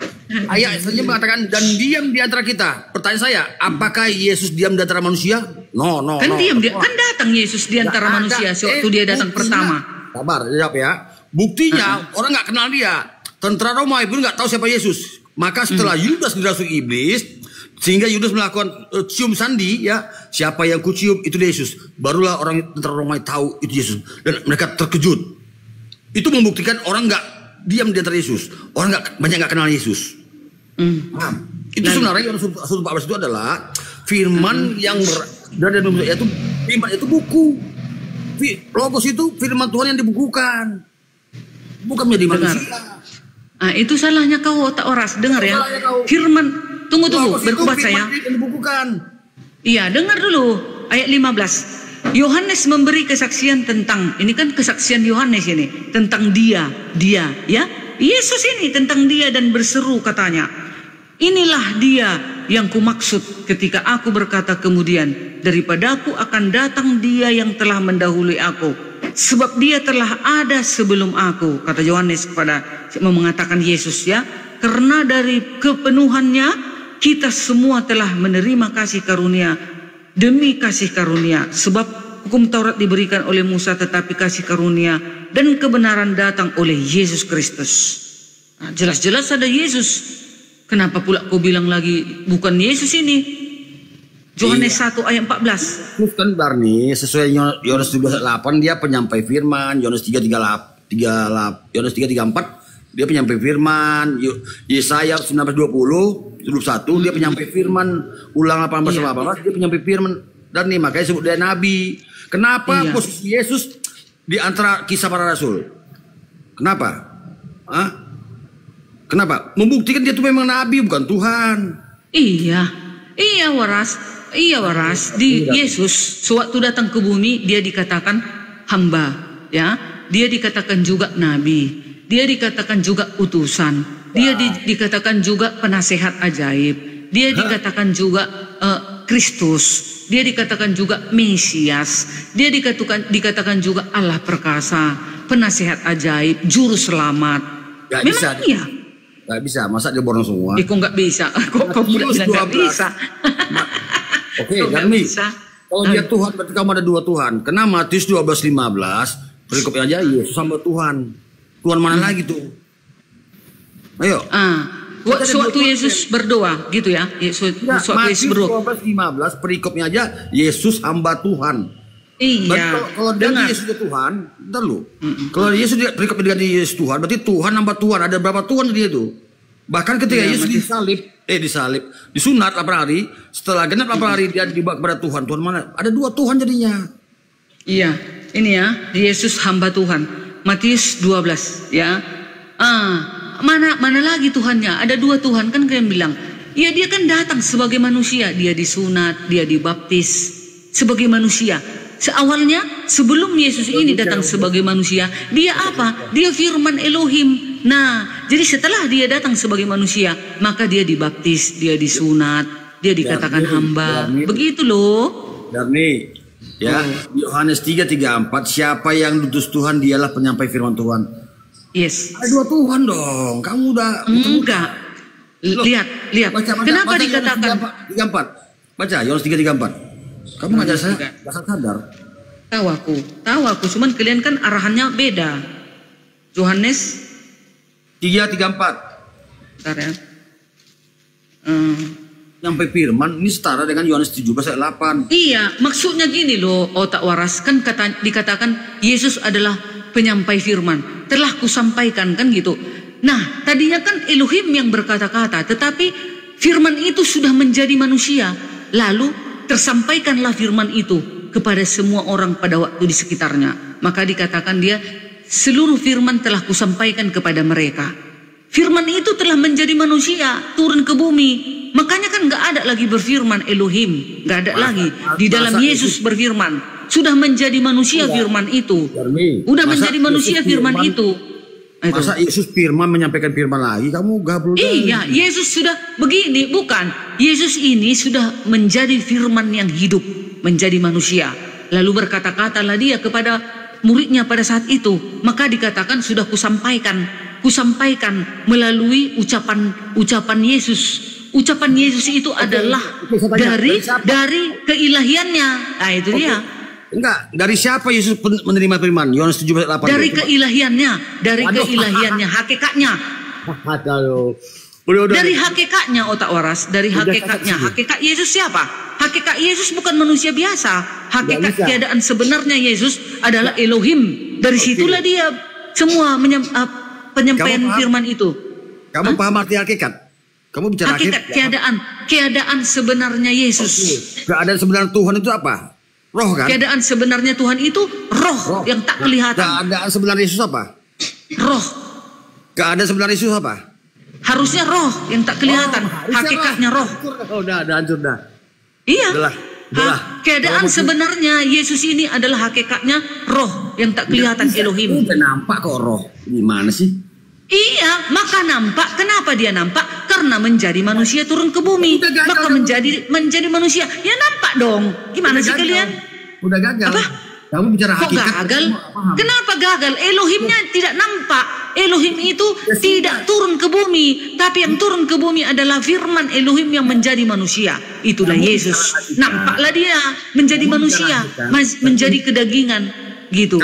Ayat saja mengatakan, dan diam di antara kita. Pertanyaan saya, apakah Yesus diam di antara manusia? No. Kan diam, kan datang Yesus di antara manusia sewaktu dia datang pertama. Sabar, jawab ya. Buktinya orang nggak kenal dia. Tentara Romawi pun nggak tahu siapa Yesus. Maka setelah Yudas dirasuk iblis, sehingga Yudas melakukan cium sandi, ya, siapa yang kucium itu Yesus. Barulah orang tentara Romawi tahu itu Yesus, dan mereka terkejut. Itu membuktikan orang nggak diam di antara Yesus. Orang banyak nggak kenal Yesus. Nah, itu sebenarnya yang Yohanes 14 itu adalah firman yang berada dalam itu, firman itu buku. Logos itu firman Tuhan yang dibukukan, bukan menjadi manusia. Nah, itu salahnya kau, tak waras. Dengar ya, firman. Tunggu, berkubat saya. Iya, dengar dulu ayat 15. Yohanes memberi kesaksian tentang, ini kan kesaksian Yohanes ini tentang dia, ya, Yesus ini tentang dia, dan berseru katanya, inilah dia yang kumaksud ketika aku berkata kemudian, daripadaku akan datang dia yang telah mendahului aku, sebab dia telah ada sebelum aku, kata Yohanes kepada mengatakan Yesus, ya, karena dari kepenuhannya kita semua telah menerima kasih karunia demi kasih karunia, sebab hukum Taurat diberikan oleh Musa, tetapi kasih karunia dan kebenaran datang oleh Yesus Kristus. Nah, jelas-jelas ada Yesus. Kenapa pula kau bilang lagi bukan Yesus ini? Yohanes 1 ayat 14. Terus kan Barni, sesuai Yohanes 17:8 dia penyampai firman, Yohanes 3:34 dia penyampai firman, Yesaya 19:20 dia penyampai firman, Ulang 18:18 dia penyampai firman, dan nih makanya sebut dia nabi. Kenapa posisi Yesus di antara kisah para rasul? Kenapa? Kenapa? Membuktikan dia itu memang nabi, bukan Tuhan. Iya waras. Yesus sewaktu datang ke bumi dia dikatakan hamba, ya. Dia dikatakan juga nabi. Dia dikatakan juga utusan. Dia dikatakan juga penasehat ajaib. Dia dikatakan juga Kristus. Dia dikatakan juga Mesias. Dia dikatakan juga Allah perkasa, penasehat ajaib, juru selamat. Memang iya. Gak bisa, masa dia borong semua? Kok nggak bisa? Kok bilang nggak bisa? Oke, Darmi. Kalau dia Tuhan, berarti kamu ada dua Tuhan. Karena Matius 12:15 perikopnya aja Yesus sama Tuhan. Tuhan mana lagi tuh? Ayo. Waktu Yesus berdoa, gitu ya? Waktu Yesus berdoa. Matius 12:15 perikopnya aja Yesus hamba Tuhan. Iya. Kalau dia Yesus itu Tuhan, bentar lu. Kalau Yesus perikop diganti Yesus Tuhan, berarti Tuhan hamba Tuhan. Ada berapa Tuhan dia itu? Bahkan ketika Yesus disunat 8 hari, setelah genap 8 hari dia dibawa kepada Tuhan. Tuhan mana? Ada dua Tuhan jadinya. Iya, ini ya, Yesus hamba Tuhan. Matius 12, ya. Mana lagi Tuhannya? Ada dua Tuhan, kan kalian bilang. Ya, dia kan datang sebagai manusia, dia disunat, dia dibaptis sebagai manusia. Seawalnya sebelum Yesus ini datang sebagai manusia, dia apa? Dia firman Elohim. Nah, jadi setelah dia datang sebagai manusia, maka dia dibaptis, dia disunat, dia dikatakan hamba. Begitu loh. Darni, ya, Yohanes 3:34, siapa yang diutus Tuhan dialah penyampai firman Tuhan. Yes. Ada dua Tuhan dong. Kamu udah enggak. Lihat. Kenapa dikatakan 3:34? Baca Yohanes 3:34. Kamu ngajar saya, nggak sadar. Tahu aku. Cuman kalian kan arahannya beda. Yohanes 3:34. Bentar ya. Sampai firman ini setara dengan Yohanes 17:8. Iya, maksudnya gini loh, otak waras kan dikatakan Yesus adalah penyampai firman. Telah kusampaikan kan gitu. Nah, tadinya kan Elohim yang berkata-kata, tetapi firman itu sudah menjadi manusia. Lalu tersampaikanlah firman itu kepada semua orang pada waktu di sekitarnya. Maka dikatakan dia, seluruh firman telah kusampaikan kepada mereka. Firman itu telah menjadi manusia, turun ke bumi. Makanya kan nggak ada lagi berfirman Elohim, nggak ada lagi. Di dalam Yesus berfirman, sudah menjadi manusia firman itu. Udah menjadi manusia firman itu. Masa Yesus firman menyampaikan firman lagi? Kamu gablok. Iya, Yesus sudah begini, bukan? Yesus ini sudah menjadi firman yang hidup, menjadi manusia. Lalu berkata-katalah dia kepada muridnya pada saat itu. Maka dikatakan sudah kusampaikan melalui ucapan Yesus. Ucapan Yesus itu adalah dari keilahiannya. Nah, itu dia. Enggak, dari siapa Yesus menerima firman? Yohanes 17:8. Dari keilahiannya, hakikatnya. Dari hakikatnya, otak waras, dari hakikatnya. Hakikat Yesus siapa? Hakikat Yesus bukan manusia biasa. Hakikat keadaan sebenarnya Yesus adalah Elohim. Dari situlah dia semua penyampaian firman itu. Kamu paham arti hakikat? Kamu bicara hakikat keadaan sebenarnya Yesus. Keadaan sebenarnya Tuhan itu apa? Roh kan? Keadaan sebenarnya Tuhan itu roh yang tak kelihatan. Keadaan sebenarnya Yesus apa? Roh. Keadaan sebenarnya Yesus apa? Harusnya roh yang tak kelihatan. Hakikatnya roh. Udah hancur dah. Iya. Udah. Keadaan sebenarnya Yesus ini adalah hakikatnya roh yang tak kelihatan Elohim. Udah nampak kok roh. Gimana sih? Iya, maka nampak. Kenapa dia nampak? Karena menjadi manusia turun ke bumi. Maka menjadi manusia. Ya nampak dong. Gimana sih kalian? Udah gagal. Apa? Kamu bicara kok hakikat. Gagal? Kenapa gagal? Elohimnya tidak nampak. Elohim itu tidak turun ke bumi. Tapi yang turun ke bumi adalah firman Elohim yang menjadi manusia. Itulah Yesus. Nampaklah dia menjadi manusia. Menjadi kedagingan. Gitu.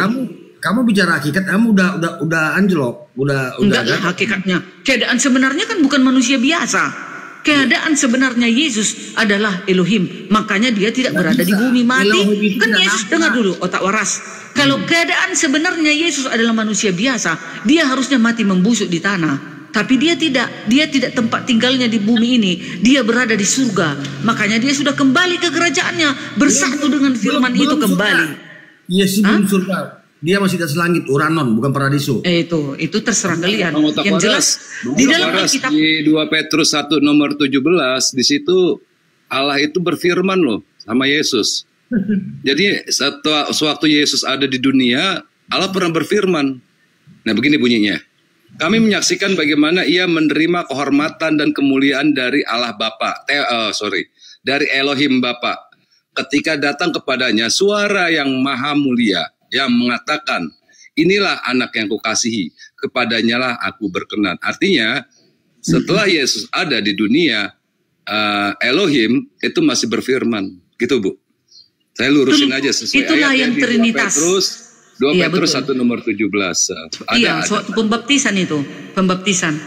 Kamu bicara hakikat, kamu udah anjlok, enggak lah hakikatnya. Keadaan sebenarnya kan bukan manusia biasa. Keadaan sebenarnya Yesus adalah Elohim. Makanya dia tidak berada di bumi mati. Kan Yesus, dengar dulu otak waras. Kalau keadaan sebenarnya Yesus adalah manusia biasa, dia harusnya mati membusuk di tanah. Tapi dia tidak tempat tinggalnya di bumi ini. Dia berada di surga. Makanya dia sudah kembali ke kerajaannya, bersatu dengan firman itu kembali. Yesus belum surga. Dia masih di atas langit, Uranon, bukan paradiso. Itu terserah kalian. Yang jelas di dalam Alkitab di 2 Petrus 1 nomor 17 di situ Allah itu berfirman loh sama Yesus. Jadi sewaktu Yesus ada di dunia, Allah pernah berfirman. Nah, begini bunyinya. Kami menyaksikan bagaimana ia menerima kehormatan dan kemuliaan dari Allah Bapa. Dari Elohim Bapa. Ketika datang kepadanya suara yang maha mulia yang mengatakan, inilah anak yang kukasihi, kepadanya lah aku berkenan. Artinya, setelah Yesus ada di dunia, Elohim itu masih berfirman. Gitu, Bu. Saya lurusin aja sesuai itulah ayat yang Trinitas. 2 Petrus 1 nomor 17. Iya, suatu pembaptisan itu. Pembaptisan.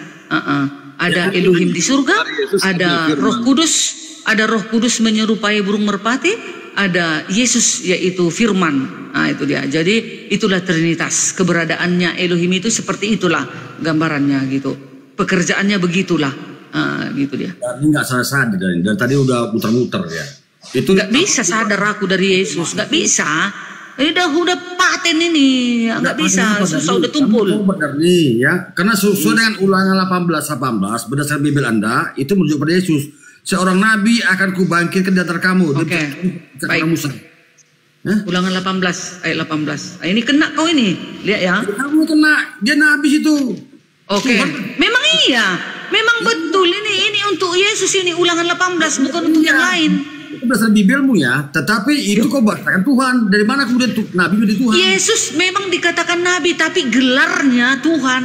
Ada Elohim di surga, ada Roh Kudus, ada Roh Kudus menyerupai burung merpati, ada Yesus yaitu firman. Nah, itu dia. Jadi itulah Trinitas. Keberadaannya Elohim itu seperti itulah gambarannya gitu. Pekerjaannya begitulah. Gitu dia. Ini nggak sadar dari tadi udah muter-muter ya. Itu nggak bisa sadar aku dari Yesus. Nggak bisa. Udah paten ini. Nggak bisa. Susah udah tumpul. Benar nih ya. Karena sesuai dengan Ulangan 18 berdasarkan Bible Anda itu menunjuk pada Yesus. Seorang nabi akan kubangkitkan di antara kamu. Oke. Baik. Musa. Ulangan 18 ayat 18. Ini kena kau ini. Lihat ya. Kamu kena. Dia nabi itu. Oke. Memang iya. Memang betul ini untuk Yesus ini Ulangan 18 bukan untuk yang lain. Itu berdasarkan Bibelmu ya. Tetapi itu kau berdasarkan Tuhan. Dari mana kemudian nabi menjadi Tuhan? Yesus memang dikatakan nabi tapi gelarnya Tuhan.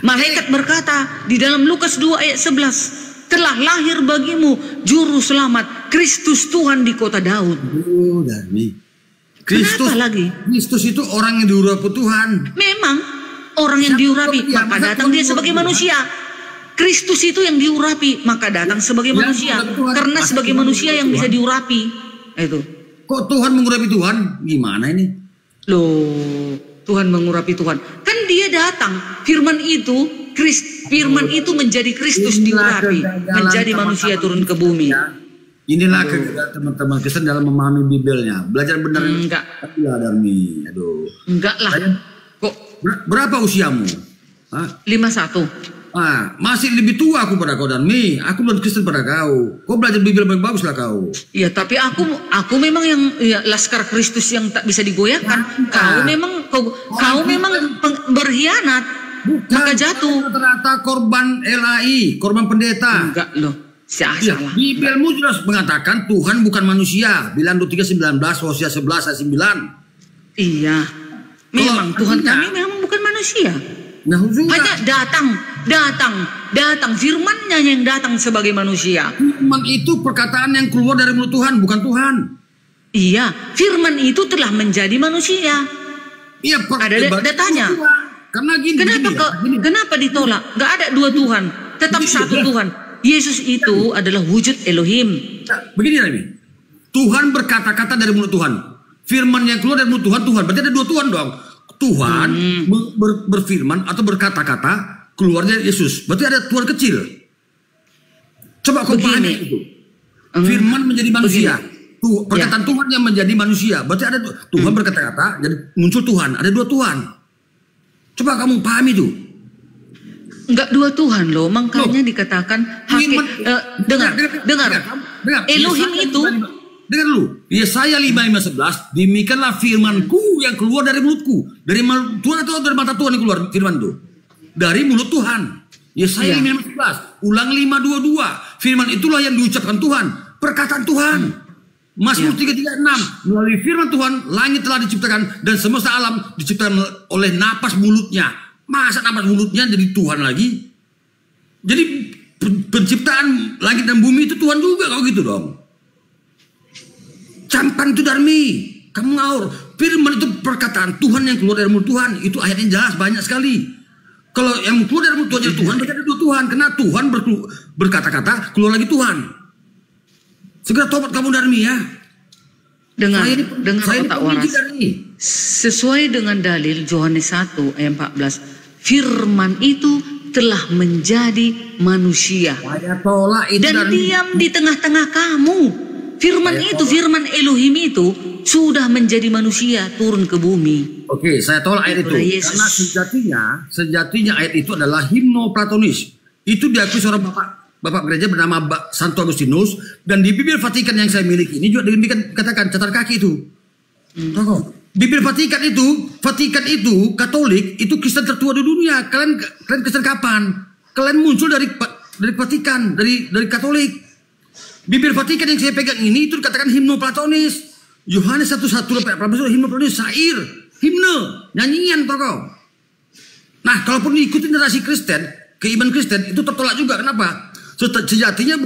Malaikat berkata di dalam Lukas 2 ayat 11. Telah lahir bagimu juru selamat Kristus Tuhan di kota Daud. Oh, Darmi. Kenapa lagi? Kristus itu orang yang diurapi Tuhan. Memang orang yang diurapi, maka datang dia sebagai manusia. Kristus itu yang diurapi, maka datang sebagai manusia. Karena sebagai manusia yang bisa diurapi. Itu. Kok Tuhan mengurapi Tuhan? Gimana ini? Loh, Tuhan mengurapi Tuhan. Kan dia datang. Firman itu menjadi Kristus diurapi, menjadi manusia turun ke bumi. Inilah kegagalan teman-teman Kristen dalam memahami Bibelnya. Belajar benar. Enggak. Aduh. Enggak lah. Kok berapa usiamu? 51. masih lebih tua aku pada kau Darmi. Aku belum Kristen pada kau. Kau belajar Bibel yang bagus lah kau. Iya, tapi aku memang yang laskar Kristus yang tak bisa digoyahkan. Kau memang berkhianat. Bukan. Maka jatuh. Rata-rata korban LAI, korban pendeta. Enggak loh. Salah. Bibelmu jelas mengatakan Tuhan bukan manusia. Bilang 3:19, Hosea 11 ayat 9. Iya. Memang Tuhan kami memang bukan manusia. Nah, hanya datang. Firman-Nya yang datang sebagai manusia. Firman itu perkataan yang keluar dari mulut Tuhan, bukan Tuhan. Iya, firman itu telah menjadi manusia. Iya, ada datanya. Karena gini. Kenapa ditolak? Gak ada dua Tuhan, tetap satu Tuhan. Yesus itu adalah wujud Elohim. Begini Nabi. Tuhan berkata-kata dari mulut Tuhan. Firman yang keluar dari mulut Tuhan. Berarti ada dua Tuhan dong. Tuhan berfirman atau berkata-kata keluar dari Yesus. Berarti ada Tuhan kecil. Coba kau pahami itu. Firman menjadi manusia. Perkataan Tuhan yang menjadi manusia. Berarti ada Tuhan berkata-kata, jadi muncul Tuhan. Ada dua Tuhan. Coba kamu pahami itu. Enggak dua Tuhan loh. Makanya dikatakan dengar. Elohim itu. Dengar dulu, Yesaya 5:11, demikianlah firmanku yang keluar dari mulutku. Dari mulut Tuhan atau dari mata Tuhan yang keluar firman itu? Dari mulut Tuhan. Yesaya 5:11, ulang 5:22. Firman itulah yang diucapkan Tuhan. Perkataan Tuhan. Mazmur 3:36, melalui firman Tuhan, langit telah diciptakan dan semesta alam diciptakan oleh napas mulutnya. Masa napas mulutnya jadi Tuhan lagi? Jadi penciptaan langit dan bumi itu Tuhan juga kalau gitu dong. Campan itu Darmi, kamu ngaur. Firman itu perkataan Tuhan yang keluar dari mulut Tuhan. Itu ayatnya jelas banyak sekali. Kalau yang keluar dari mulut Tuhan berarti ada dua Tuhan. Karena Tuhan berkata-kata, keluar lagi Tuhan. Segera tobat kamu Darmi ya. Dengar otak waras. Sesuai dengan dalil Yohanes 1 ayat 14, firman itu telah menjadi manusia. Dan diam di tengah-tengah kamu. Firman Elohim itu sudah menjadi manusia, turun ke bumi. Oke, saya tolak ayat itu. Karena sejatinya ayat itu adalah himno platonis. Itu diakui seorang bapak gereja bernama Santo Agustinus. Dan di Bibel Vatikan yang saya miliki ini juga dikatakan catatan kaki itu. Bibel Vatikan itu Katolik, itu Kristen tertua di dunia. Kalian Kristen kapan? Kalian muncul dari Vatikan, dari Katolik. Bibel Vatikan yang saya pegang ini itu dikatakan himno platonis. Yohanes 1:1 himno platonis, syair, himne, nyanyian tokoh. Nah, kalaupun diikuti narasi Kristen, keimanan Kristen itu tertolak juga. Kenapa? Sejatinya